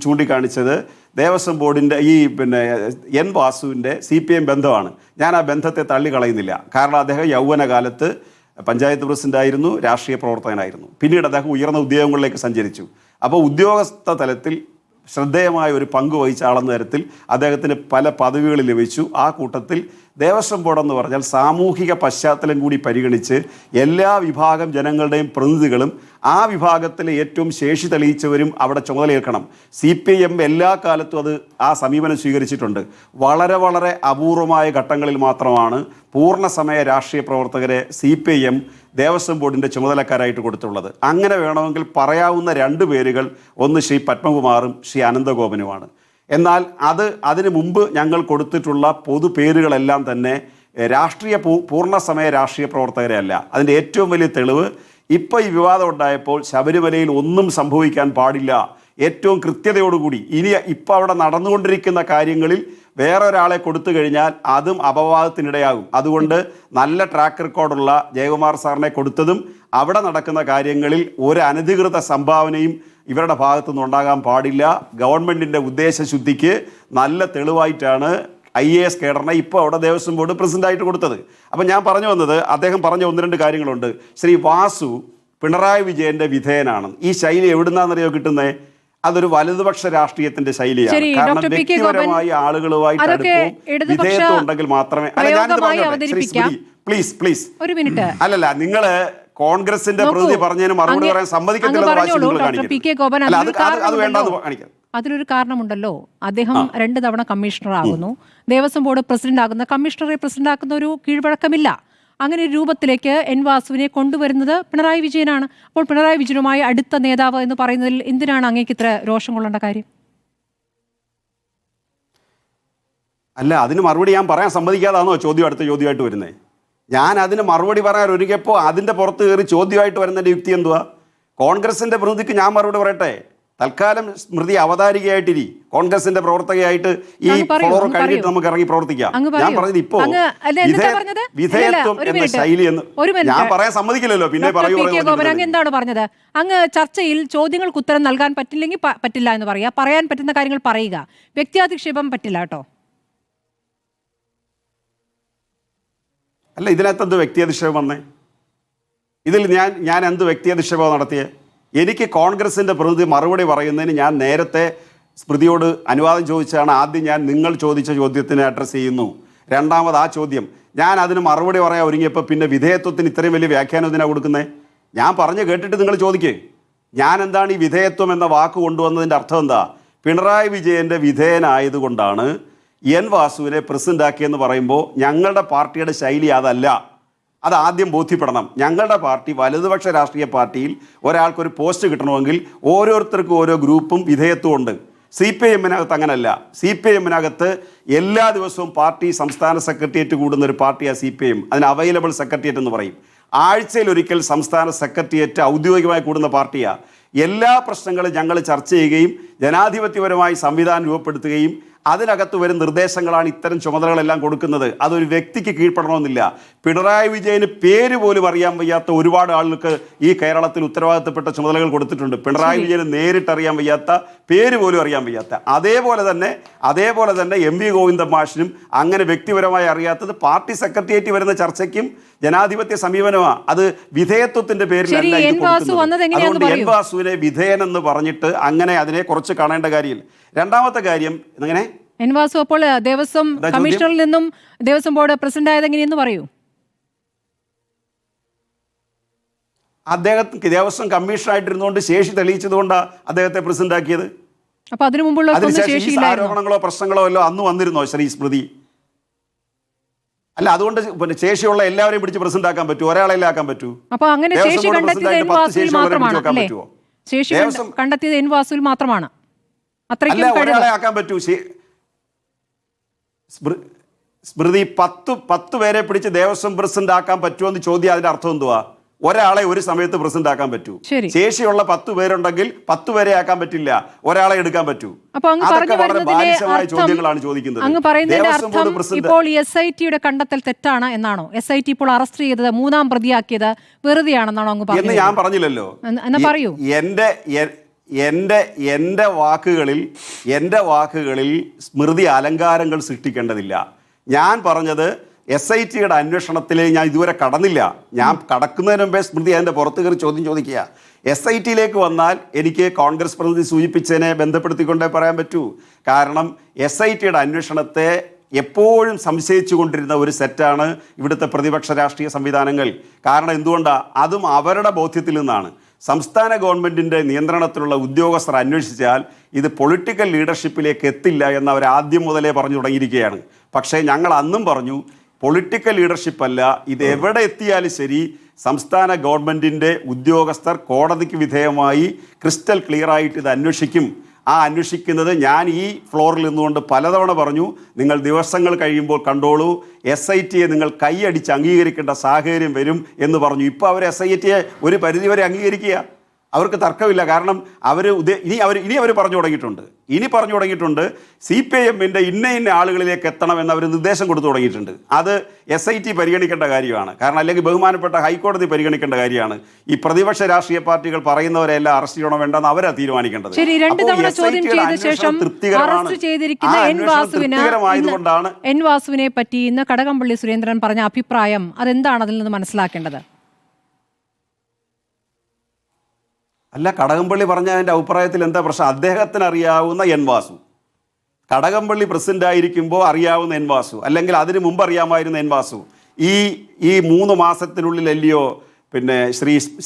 ചൂണ്ടിക്കാണിച്ചത് ദേവസ്വം ബോർഡിന്റെ എൻ വാസുവിന്റെ CPM ബന്ധമാണ്. ഞാൻ ആ ബന്ധത്തെ തള്ളിക്കളയുന്നില്ല. കാരണം അദ്ദേഹം യൗവനകാലത്ത് പഞ്ചായത്ത് പ്രസിഡന്റായിരുന്നു, രാഷ്ട്രീയ പ്രവർത്തകനായിരുന്നു. പിന്നീട് അദ്ദേഹം ഉയർന്ന ഉദ്യോഗങ്ങളിലേക്ക് സഞ്ചരിച്ചു. അപ്പോൾ ഉദ്യോഗസ്ഥ തലത്തിൽ ശ്രദ്ധേയമായ ഒരു പങ്ക് വഹിച്ച ആളെന്ന തരത്തിൽ അദ്ദേഹത്തിന് പല പദവികളിൽ ലഭിച്ചു. ആ കൂട്ടത്തിൽ ദേവസ്വം ബോർഡ് എന്ന് പറഞ്ഞാൽ സാമൂഹിക പശ്ചാത്തലം കൂടി പരിഗണിച്ച് എല്ലാ വിഭാഗം ജനങ്ങളുടെയും പ്രതിനിധികളും ആ വിഭാഗത്തിലെ ഏറ്റവും ശേഷി തെളിയിച്ചവരും അവിടെ ചുമതലയേൽക്കണം. CPIM എല്ലാ കാലത്തും അത് ആ സമീപനം സ്വീകരിച്ചിട്ടുണ്ട്. വളരെ വളരെ അപൂർവമായ ഘട്ടങ്ങളിൽ മാത്രമാണ് പൂർണ്ണസമയ രാഷ്ട്രീയ പ്രവർത്തകരെ CPIM ദേവസ്വം ബോർഡിൻ്റെ ചുമതലക്കാരായിട്ട് കൊടുത്തുള്ളത്. അങ്ങനെ വേണമെങ്കിൽ പറയാവുന്ന 2 പേരുകൾ, ഒന്ന് ശ്രീ പത്മകുമാറും ശ്രീ അനന്തഗോപനുമാണ്. എന്നാൽ അതിനു മുമ്പ് ഞങ്ങൾ കൊടുത്തിട്ടുള്ള പൊതു പേരുകളെല്ലാം തന്നെ പൂർണ്ണസമയ രാഷ്ട്രീയ പ്രവർത്തകരെ അല്ല. അതിൻ്റെ ഏറ്റവും വലിയ തെളിവ് ഇപ്പോൾ ഈ വിവാദം ഉണ്ടായപ്പോൾ ശബരിമലയിൽ ഒന്നും സംഭവിക്കാൻ പാടില്ല, ഏറ്റവും കൃത്യതയോടുകൂടി ഇപ്പോൾ അവിടെ നടന്നുകൊണ്ടിരിക്കുന്ന കാര്യങ്ങളിൽ വേറൊരാളെ കൊടുത്തു കഴിഞ്ഞാൽ അതും അപവാദത്തിനിടയാകും. അതുകൊണ്ട് നല്ല ട്രാക്ക് റെക്കോർഡുള്ള ജയകുമാർ സാറിനെ കൊടുത്തതും അവിടെ നടക്കുന്ന കാര്യങ്ങളിൽ ഒരു അനധികൃത സംഭാവനയും ഇവരുടെ ഭാഗത്തുനിന്ന് ഉണ്ടാകാൻ പാടില്ല. ഗവൺമെൻറ്റിൻ്റെ ഉദ്ദേശശുദ്ധിക്ക് നല്ല തെളിവായിട്ടാണ് IAS കേഡറിനെ ഇപ്പോൾ അവിടെ ദേവസ്വം ബോർഡ് പ്രസിഡന്റായിട്ട് കൊടുത്തത്. അപ്പം ഞാൻ പറഞ്ഞു വന്നത്, അദ്ദേഹം പറഞ്ഞ 1-2 കാര്യങ്ങളുണ്ട്. ശ്രീ വാസു പിണറായി വിജയന്റെ വിധേയനാണ്. ഈ ശൈലി എവിടുന്നാണെന്നറിയോ കിട്ടുന്നത്? അതൊരു വലതുപക്ഷ രാഷ്ട്രീയത്തിന്റെ ശൈലിയാണ്. കാരണം വ്യക്തിപരമായി ആളുകളുമായിട്ട് അടുപ്പവും വിധേയത്വം ഉണ്ടെങ്കിൽ മാത്രമേ. പ്ലീസ് അല്ലല്ല, നിങ്ങള് കോൺഗ്രസിന്റെ പ്രതി പറഞ്ഞതിന് മറുപടി പറയാൻ സമ്മതിക്കത്തില്ല. അതിലൊരു കാരണമുണ്ടല്ലോ. അദ്ദേഹം 2 തവണ കമ്മീഷണർ ആകുന്നു. ദേവസ്വം ബോർഡ് പ്രസിഡന്റ് ആകുന്ന കമ്മീഷണറെ പ്രസിഡന്റ് ആക്കുന്ന ഒരു കീഴ്വഴക്കമില്ല. അങ്ങനെ ഒരു രൂപത്തിലേക്ക് എൻ വാസുവിനെ കൊണ്ടുവരുന്നത് പിണറായി വിജയനാണ്. അപ്പോൾ പിണറായി വിജയനുമായി അടുത്ത നേതാവ് എന്ന് പറയുന്നതിൽ എന്തിനാണ് അങ്ങേക്ക് ഇത്ര രോഷം കൊള്ളേണ്ട കാര്യം? അല്ല, അതിന് മറുപടി ഞാൻ പറയാൻ സമ്മതിക്കാതാണോ അടുത്ത ചോദ്യമായിട്ട് വരുന്നത്? ഞാൻ അതിന് മറുപടി പറയാൻ ഒരുങ്ങിയപ്പോൾ അതിൻ്റെ പുറത്ത് കയറി ചോദ്യമായിട്ട് വരുന്നതിൻ്റെ യുക്തി എന്തുവാ? കോൺഗ്രസിൻ്റെ പ്രതിനിധിക്ക് ഞാൻ മറുപടി പറയട്ടെ. തൽക്കാലം സ്മൃതി അവതാരികയായിട്ടിരി, കോൺഗ്രസിന്റെ പ്രവർത്തകയായിട്ട് ഈ ഫ്ലോർ കഴിഞ്ഞിട്ട് നമുക്ക് ഇറങ്ങി പ്രവർത്തിക്കാം. ഞാൻ പറഞ്ഞത് ഇപ്പോ വിധേയത്വം എന്ന ശൈലി എന്ന് ഞാൻ പറയാൻ സമ്മതിക്കില്ലല്ലോ. പിന്നെ എന്താണ് പറഞ്ഞത്? അങ്ങ് ചർച്ചയിൽ ചോദ്യങ്ങൾക്ക് ഉത്തരം നൽകാൻ പറ്റില്ലെങ്കിൽ പറ്റില്ല എന്ന് പറയാ, പറയാൻ പറ്റുന്ന കാര്യങ്ങൾ പറയുക, വ്യക്തിയാധിക്ഷേപം പറ്റില്ല കേട്ടോ. അല്ല, ഇതിനകത്ത് എന്ത് വ്യക്തിയധിക്ഷേപം വന്നേ? ഇതിൽ ഞാൻ എന്ത് വ്യക്തിയധിക്ഷേപം നടത്തിയേ? എനിക്ക് കോൺഗ്രസിൻ്റെ പ്രതിനിധി മറുപടി പറയുന്നതിന് ഞാൻ നേരത്തെ സ്മൃതിയോട് അനുവാദം ചോദിച്ചാണ്. ആദ്യം ഞാൻ നിങ്ങൾ ചോദിച്ച ചോദ്യത്തിന് അഡ്രസ്സ് ചെയ്യുന്നു. രണ്ടാമത് ആ ചോദ്യം ഞാൻ അതിന് മറുപടി പറയാൻ ഒരുങ്ങിയപ്പോൾ പിന്നെ വിധേയത്വത്തിന് ഇത്രയും വലിയ വ്യാഖ്യാനം ഇതിനാണ് കൊടുക്കുന്നത്. ഞാൻ പറഞ്ഞു കേട്ടിട്ട് നിങ്ങൾ ചോദിക്കേ, ഞാൻ എന്താണ് ഈ വിധേയത്വം എന്ന വാക്ക് കൊണ്ടുവന്നതിൻ്റെ അർത്ഥം എന്താ? പിണറായി വിജയൻ്റെ വിധേയനായതുകൊണ്ടാണ് എൻ വാസുവിനെ പ്രസിഡൻ്റാക്കിയെന്ന് പറയുമ്പോൾ ഞങ്ങളുടെ പാർട്ടിയുടെ ശൈലി അതല്ല. അത് ആദ്യം ബോധ്യപ്പെടണം. ഞങ്ങളുടെ പാർട്ടി വലതുപക്ഷ രാഷ്ട്രീയ പാർട്ടിയിൽ ഒരാൾക്കൊരു പോസ്റ്റ് കിട്ടണമെങ്കിൽ ഓരോരുത്തർക്കും ഓരോ ഗ്രൂപ്പും വിധേയത്വമുണ്ട്. CPIM-നകത്ത് അങ്ങനല്ല. CPIM-നകത്ത് എല്ലാ ദിവസവും പാർട്ടി സംസ്ഥാന സെക്രട്ടേറിയറ്റ് കൂടുന്ന ഒരു പാർട്ടിയാണ് CPIM. അതിന് അവൈലബിൾ സെക്രട്ടേറിയറ്റ് എന്ന് പറയും. ആഴ്ചയിൽ ഒരിക്കൽ സംസ്ഥാന സെക്രട്ടേറിയറ്റ് ഔദ്യോഗികമായി കൂടുന്ന പാർട്ടിയാണ്. എല്ലാ പ്രശ്നങ്ങളും ഞങ്ങൾ ചർച്ച ചെയ്യുകയും ജനാധിപത്യപരമായി സംവിധാനം രൂപപ്പെടുത്തുകയും അതിനകത്ത് വരുന്ന നിർദ്ദേശങ്ങളാണ് ഇത്തരം ചുമതലകളെല്ലാം കൊടുക്കുന്നത്. അതൊരു വ്യക്തിക്ക് കീഴ്പ്പെടണമെന്നില്ല. പിണറായി വിജയന് പേര് പോലും അറിയാൻ വയ്യാത്ത ഒരുപാട് ആളുകൾക്ക് ഈ കേരളത്തിൽ ഉത്തരവാദിത്തപ്പെട്ട ചുമതലകൾ കൊടുത്തിട്ടുണ്ട്. പിണറായി വിജയന് നേരിട്ട് അറിയാൻ വയ്യാത്ത, പേര് പോലും അറിയാൻ വയ്യാത്ത. അതേപോലെ തന്നെ MV ഗോവിന്ദൻ മാഷിനും അങ്ങനെ വ്യക്തിപരമായി അറിയാത്തത് പാർട്ടി സെക്രട്ടേറിയറ്റ് വരുന്ന ചർച്ചയ്ക്കും ജനാധിപത്യ സമീപനമാണ്. അത് വിധേയത്വത്തിന്റെ പേരിലല്ല ഇത് കൊടുക്കുന്നത്. അതുകൊണ്ട് എൻ വാസുവിനെ വിധേയനെന്ന് പറഞ്ഞിട്ട് അങ്ങനെ അതിനെ കുറച്ച് കാണേണ്ട കാര്യമില്ല. രണ്ടാമത്തെ കാര്യം, എങ്ങനെ എൻ വാസു അപ്പോൾ ദേവസ്വം കമ്മീഷണറിൽ നിന്നും ദേവസ്വം ബോർഡ് പ്രസിഡന്റ് ആയത് എങ്ങനെയെന്ന് പറയൂ. അദ്ദേഹത്തിന് ദേവസ്വം കമ്മീഷണറായിട്ടിരുന്നുകൊണ്ട് ശേഷി തെളിയിച്ചതുകൊണ്ടാണ് അദ്ദേഹത്തെ പ്രസിഡന്റ് ആക്കിയത്. അപ്പൊ അതിനു മുമ്പുള്ള ആരോപണങ്ങളോ പ്രശ്നങ്ങളോ അല്ലോ അന്ന് വന്നിരുന്നോ ശ്രീ സ്മൃതി? അല്ല, അതുകൊണ്ട് പിന്നെ ശേഷിയുള്ള എല്ലാവരെയും പിടിച്ച് പ്രസിഡന്റ് ആക്കാൻ പറ്റൂ? ഒരാളെല്ലാം ആക്കാൻ പറ്റൂ? അപ്പൊ അങ്ങനെ ശേഷി കണ്ടെത്തിയത് എൻ വാസുവിൽ മാത്രമാണ് അല്ലേ? ശേഷി കണ്ടെത്തിയത് എൻ വാസുവിൽ മാത്രമാണ്. അല്ല, ഒരാളെ ആക്കാൻ പറ്റൂ? സ്മൃതി 10 പേരെ പിടിച്ച് ദേവസ്വം പ്രസിഡന്റ് ആക്കാൻ പറ്റുമോ എന്ന് ചോദ്യം. അതിന്റെ അർത്ഥം എന്തുവാ? ഒരാളെ ഒരു സമയത്ത് പ്രസിഡന്റ് ആക്കാൻ പറ്റൂ. ശേഷിയുള്ള 10 പേരുണ്ടെങ്കിൽ 10 പേരെ ആക്കാൻ പറ്റില്ല, ഒരാളെ എടുക്കാൻ പറ്റൂ. അതൊക്കെ വളരെ ബാലിശമായ ചോദ്യങ്ങളാണ് ചോദിക്കുന്നത്. ഇപ്പോൾ SIT-യുടെ കണ്ടെത്തൽ തെറ്റാണ് എന്നാണോ? SIT ഇപ്പോൾ അറസ്റ്റ് ചെയ്തത്, 3-ാം പ്രതിയാക്കിയത് വെറുതെയാണെന്നാണോ അങ്ങ് പറഞ്ഞത്? എന്ന് ഞാൻ പറഞ്ഞില്ലല്ലോ. പറയൂ. എൻ്റെ വാക്കുകളിൽ സ്മൃതി അലങ്കാരങ്ങൾ സൃഷ്ടിക്കേണ്ടതില്ല. ഞാൻ പറഞ്ഞത് SIT-യുടെ അന്വേഷണത്തിൽ ഞാൻ ഇതുവരെ കടന്നില്ല. ഞാൻ കടക്കുന്നതിന് മുമ്പേ സ്മൃതി അതിൻ്റെ പുറത്ത് കയറി ചോദ്യം ചോദിക്കുക. SIT-യിലേക്ക് വന്നാൽ എനിക്ക് കോൺഗ്രസ് പ്രതിനിധി സൂചിപ്പിച്ചതിനെ ബന്ധപ്പെടുത്തിക്കൊണ്ടേ പറയാൻ പറ്റൂ. കാരണം SIT-യുടെ അന്വേഷണത്തെ എപ്പോഴും സംശയിച്ചു കൊണ്ടിരുന്ന ഒരു സെറ്റാണ് ഇവിടുത്തെ പ്രതിപക്ഷ രാഷ്ട്രീയ സംവിധാനങ്ങൾ. കാരണം എന്തുകൊണ്ടാണ്? അതും അവരുടെ ബോധ്യത്തിൽ നിന്നാണ്. സംസ്ഥാന ഗവൺമെൻറ്റിൻ്റെ നിയന്ത്രണത്തിലുള്ള ഉദ്യോഗസ്ഥർ അന്വേഷിച്ചാൽ ഇത് പൊളിറ്റിക്കൽ ലീഡർഷിപ്പിലേക്ക് എത്തില്ല എന്ന് അവർ ആദ്യം മുതലേ പറഞ്ഞു തുടങ്ങിയിരിക്കുകയാണ്. പക്ഷേ ഞങ്ങൾ അന്നും പറഞ്ഞു, പൊളിറ്റിക്കൽ ലീഡർഷിപ്പ് അല്ല, ഇത് എവിടെ എത്തിയാലും ശരി സംസ്ഥാന ഗവൺമെൻറ്റിൻ്റെ ഉദ്യോഗസ്ഥർ കോടതിക്ക് വിധേയമായി ക്രിസ്റ്റൽ ക്ലിയറായിട്ട് ഇത് അന്വേഷിക്കും. ആ അന്വേഷിക്കുന്നത് ഞാൻ ഈ ഫ്ലോറിൽ നിന്നുകൊണ്ട് പലതവണ പറഞ്ഞു, നിങ്ങൾ ദിവസങ്ങൾ കഴിയുമ്പോൾ കണ്ടോളൂ, SIT-യെ നിങ്ങൾ കൈയടിച്ച് അംഗീകരിക്കേണ്ട സാഹചര്യം വരും എന്ന് പറഞ്ഞു. ഇപ്പോൾ അവർ SIT-യെ ഒരു പരിധിവരെ അംഗീകരിക്കുക. അവർക്ക് തർക്കമില്ല. കാരണം ഇനി അവർ പറഞ്ഞു തുടങ്ങിയിട്ടുണ്ട് CPIM-ന്റെ ഇന്ന ആളുകളിലേക്ക് എത്തണമെന്ന് അവർ നിർദ്ദേശം കൊടുത്തു തുടങ്ങിയിട്ടുണ്ട്. അത് SIT പരിഗണിക്കേണ്ട കാര്യമാണ്. കാരണം അല്ലെങ്കിൽ ബഹുമാനപ്പെട്ട ഹൈക്കോടതി പരിഗണിക്കേണ്ട കാര്യമാണ്. ഈ പ്രതിപക്ഷ രാഷ്ട്രീയ പാർട്ടികൾ പറയുന്നവരെല്ലാം അറസ്റ്റ് ചെയ്യണോ വേണ്ടെന്ന് അവരാ തീരുമാനിക്കേണ്ടത്. തൃപ്തികരമായതുകൊണ്ടാണ് എൻ വാസുവിനെ പറ്റി ഇന്ന് കടകംപള്ളി സുരേന്ദ്രൻ പറഞ്ഞ അഭിപ്രായം അതെന്താണ് അതിൽ നിന്ന് മനസ്സിലാക്കേണ്ടത്? അല്ല, കടകംപള്ളി പറഞ്ഞ അതിൻ്റെ അഭിപ്രായത്തിൽ എന്താ പ്രശ്നം? അദ്ദേഹത്തിന് അറിയാവുന്ന എൻ വാസു, കടകംപള്ളി പ്രസിഡന്റ് ആയിരിക്കുമ്പോൾ അറിയാവുന്ന എൻ വാസു, അല്ലെങ്കിൽ അതിന് മുമ്പ് അറിയാമായിരുന്ന എൻ വാസു, ഈ 3 മാസത്തിനുള്ളിലല്ലയോ പിന്നെ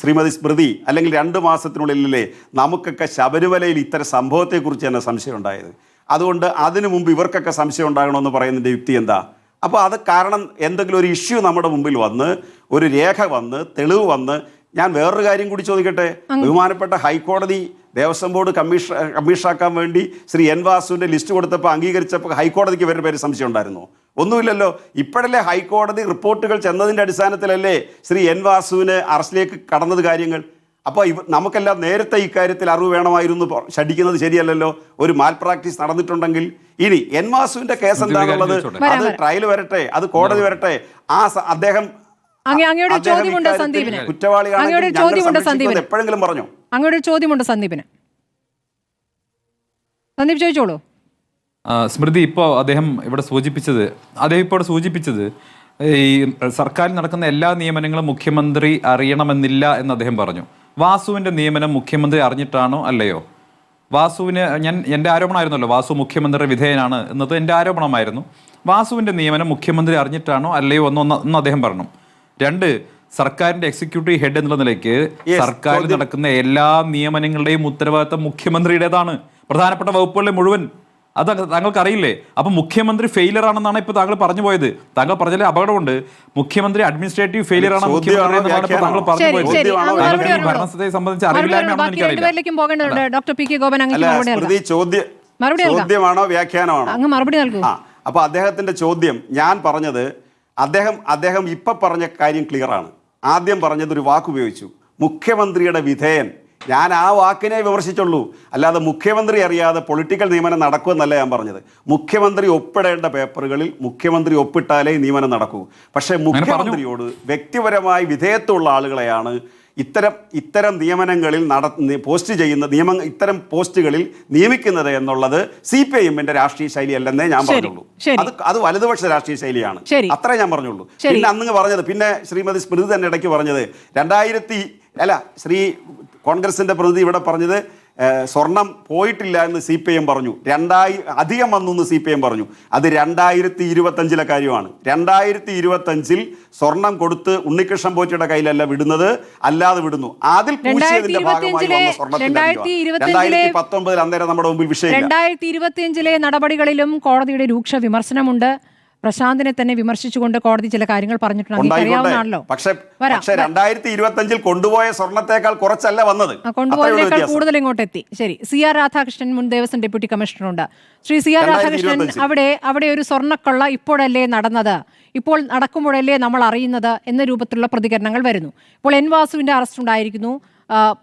ശ്രീമതി സ്മൃതി, അല്ലെങ്കിൽ 2 മാസത്തിനുള്ളിലല്ലേ നമുക്കൊക്കെ ശബരിമലയിൽ ഇത്തരം സംഭവത്തെക്കുറിച്ച് തന്നെ സംശയം ഉണ്ടായത്? അതുകൊണ്ട് അതിനു മുമ്പ് ഇവർക്കൊക്കെ സംശയം ഉണ്ടാകണമെന്ന് പറയുന്നതിൻ്റെ യുക്തി എന്താ? അപ്പോൾ അത് കാരണം എന്തെങ്കിലും ഒരു ഇഷ്യൂ നമ്മുടെ മുമ്പിൽ വന്ന്, ഒരു രേഖ വന്ന്, തെളിവ് വന്ന്. ഞാൻ വേറൊരു കാര്യം കൂടി ചോദിക്കട്ടെ. ബഹുമാനപ്പെട്ട ഹൈക്കോടതി ദേവസ്വം ബോർഡ് കമ്മീഷനാക്കാൻ വേണ്ടി ശ്രീ എൻ വാസുവിൻ്റെ ലിസ്റ്റ് കൊടുത്തപ്പോൾ അംഗീകരിച്ചപ്പോൾ ഹൈക്കോടതിക്ക് ഇവരുടെ പേര് സംശയം ഉണ്ടായിരുന്നോ? ഒന്നുമില്ലല്ലോ. ഇപ്പോഴല്ലേ ഹൈക്കോടതി റിപ്പോർട്ടുകൾ ചെന്നതിൻ്റെ അടിസ്ഥാനത്തിലല്ലേ ശ്രീ എൻ വാസുവിന് അറസ്റ്റിലേക്ക് കടന്നത് കാര്യങ്ങൾ? അപ്പോൾ നമുക്കെല്ലാം നേരത്തെ ഇക്കാര്യത്തിൽ അറിവ് വേണമായിരുന്നു ശഠിക്കുന്നത് ശരിയല്ലല്ലോ. ഒരു മാൽ പ്രാക്ടീസ് നടന്നിട്ടുണ്ടെങ്കിൽ ഇനി എൻ വാസുവിന്റെ കേസ് എന്താണുള്ളത്, അത് ട്രയൽ വരട്ടെ, അത് കോടതി വരട്ടെ. അദ്ദേഹം കുറ്റവാളിയാണെങ്കിൽ എപ്പോഴെങ്കിലും പറഞ്ഞു. അങ്ങയുടെ ചോദ്യമുണ്ട് സന്ദീപിന്. സന്ദീപ് ചോദിച്ചോളൂ. സ്മൃതി, ഇപ്പോൾ അദ്ദേഹം ഇവിടെ സൂചിപ്പിച്ചത് ഈ സർക്കാരിൽ നടക്കുന്ന എല്ലാ നിയമനങ്ങളും മുഖ്യമന്ത്രി അറിയണമെന്നില്ല എന്ന് അദ്ദേഹം പറഞ്ഞു. വാസുവിന്റെ നിയമനം മുഖ്യമന്ത്രി അറിഞ്ഞിട്ടാണോ അല്ലയോ? വാസുവിന് എൻ്റെ ആരോപണമായിരുന്നല്ലോ, വാസു മുഖ്യമന്ത്രിയുടെ വിധേയനാണ് എന്നത് എൻ്റെ ആരോപണമായിരുന്നു. വാസുവിന്റെ നിയമനം മുഖ്യമന്ത്രി അറിഞ്ഞിട്ടാണോ അല്ലയോ എന്ന് അദ്ദേഹം പറഞ്ഞു. 2, സർക്കാരിന്റെ എക്സിക്യൂട്ടീവ് ഹെഡ് എന്നുള്ള നിലയ്ക്ക് സർക്കാരിൽ നടക്കുന്ന എല്ലാ നിയമനങ്ങളുടെയും ഉത്തരവാദിത്തം മുഖ്യമന്ത്രിയുടേതാണ്, പ്രധാനപ്പെട്ട വകുപ്പുകളിലെ മുഴുവൻ. അത് താങ്കൾക്ക് അറിയില്ലേ? അപ്പൊ മുഖ്യമന്ത്രി ഫെയിലിയർ ആണെന്നാണ് ഇപ്പൊ താങ്കൾ പറഞ്ഞു പോയത്. താങ്കൾ പറഞ്ഞതിൽ അപകടമുണ്ട്. മുഖ്യമന്ത്രി അഡ്മിനിസ്ട്രേറ്റീവ് ഫെയിലിയർ ആണ് താങ്കൾ പറഞ്ഞു പോയത്. താങ്കൾക്ക് ഈ ഭരണത്തെ സംബന്ധിച്ച് അറിവില്ലായ്മയാണെന്ന് എനിക്കറിയില്ല. ചോദ്യമാണോ വ്യാഖ്യാനമാണോ? മറുപടി നൽകൂ. അപ്പൊ അദ്ദേഹത്തിന്റെ ചോദ്യം, ഞാൻ പറഞ്ഞത് അദ്ദേഹം ഇപ്പൊ പറഞ്ഞ കാര്യം ക്ലിയർ ആണ്. ആദ്യം പറഞ്ഞത് ഒരു വാക്ക് ഉപയോഗിച്ചു, മുഖ്യമന്ത്രിയുടെ വിധേയൻ. ഞാൻ ആ വാക്കിനെ വിമർശിച്ചുള്ളൂ, അല്ലാതെ മുഖ്യമന്ത്രി അറിയാതെ പൊളിറ്റിക്കൽ നിയമനം നടക്കുമെന്നല്ല ഞാൻ പറഞ്ഞത്. മുഖ്യമന്ത്രി ഒപ്പിടേണ്ട പേപ്പറുകളിൽ മുഖ്യമന്ത്രി ഒപ്പിട്ടാലേ നിയമനം നടക്കൂ. പക്ഷേ മുഖ്യമന്ത്രിയോട് വ്യക്തിപരമായി വിധേയത്വമുള്ള ആളുകളെയാണ് ഇത്തരം നിയമനങ്ങളിൽ പോസ്റ്റ് ചെയ്യുന്ന ഇത്തരം പോസ്റ്റുകളിൽ നിയമിക്കുന്നത് എന്നുള്ളത് CPIM-ന്റെ രാഷ്ട്രീയ ശൈലിയല്ലെന്നേ ഞാൻ പറഞ്ഞുള്ളൂ. അത് വലതുപക്ഷ രാഷ്ട്രീയ ശൈലിയാണ്, അത്രേ ഞാൻ പറഞ്ഞുള്ളൂ. പിന്നെ അന്ന് പറഞ്ഞത്, പിന്നെ ശ്രീമതി സ്മൃതി തന്നെ ഇടയ്ക്ക് പറഞ്ഞത് കോൺഗ്രസിന്റെ പ്രതിനിധി ഇവിടെ പറഞ്ഞത് സ്വർണം പോയിട്ടില്ല എന്ന് CPIM പറഞ്ഞു, അധികം വന്നു എന്ന് CPIM പറഞ്ഞു. അത് 2025 കാര്യമാണ്. 2025 സ്വർണം കൊടുത്ത് ഉണ്ണികൃഷ്ണൻ പോറ്റിയുടെ കയ്യിലല്ല വിടുന്നത്, അല്ലാതെ വിടുന്നു. അതിൽ പൂശിയതിന്റെ ഭാഗമായി വന്ന സ്വർണത്തിന്റെ 2019 അന്നേരം നമ്മുടെ മുമ്പിൽ വിഷയം. 2025 നടപടികളിലും കോടതിയുടെ രൂക്ഷ വിമർശനമുണ്ട്. പ്രശാന്തിനെ തന്നെ വിമർശിച്ചുകൊണ്ട് കോടതി ചില കാര്യങ്ങൾ പറഞ്ഞിട്ടുണ്ടാണല്ലോ. പക്ഷേ 2025 കൊണ്ടുപോയ സ്വർണത്തേക്കാൾ കുറച്ചല്ല വന്നത്, കൊണ്ടുപോയതിനേക്കാൾ കൂടുതൽ ഇങ്ങോട്ട് എത്തി. ശരി, CR രാധാകൃഷ്ണൻ, മുൻ ദേവസ്വം ഡെപ്യൂട്ടി കമ്മീഷണറുണ്ട്. ശ്രീ CR രാധാകൃഷ്ണൻ, അവിടെ ഒരു സ്വർണ്ണക്കൊള്ള ഇപ്പോഴല്ലേ നടന്നത്, ഇപ്പോൾ നടക്കുമ്പോഴല്ലേ നമ്മൾ അറിയുന്നത് എന്ന രൂപത്തിലുള്ള പ്രതികരണങ്ങൾ വരുന്നു. ഇപ്പോൾ എൻ വാസുവിന്റെ അറസ്റ്റ് ഉണ്ടായിരിക്കുന്നു,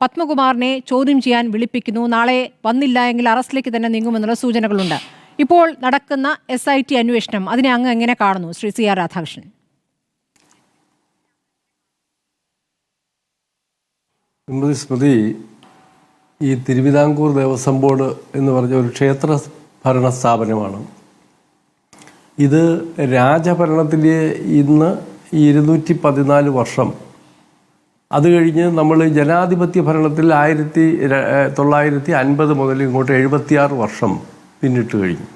പത്മകുമാറിനെ ചോദ്യം ചെയ്യാൻ വിളിപ്പിക്കുന്നു, നാളെ വന്നില്ല എങ്കിൽ അറസ്റ്റിലേക്ക് തന്നെ നീങ്ങുമെന്നുള്ള സൂചനകളുണ്ട്. ഇപ്പോൾ നടക്കുന്ന SIT അന്വേഷണം, അതിനെ അങ്ങ് എങ്ങനെ കാണുന്നു ശ്രീ CR രാധാകൃഷ്ണൻ? സ്മൃതി, ഈ തിരുവിതാംകൂർ ദേവസ്വം ബോർഡ് എന്ന് പറഞ്ഞ ഒരു ക്ഷേത്ര ഭരണ സ്ഥാപനമാണ്. ഇത് രാജഭരണത്തിലെ ഇന്ന് 214 വർഷം, അത് കഴിഞ്ഞ് നമ്മൾ ജനാധിപത്യ ഭരണത്തിൽ 1950 മുതൽ ഇങ്ങോട്ട് 76 വർഷം പിന്നിട്ട് കഴിഞ്ഞു.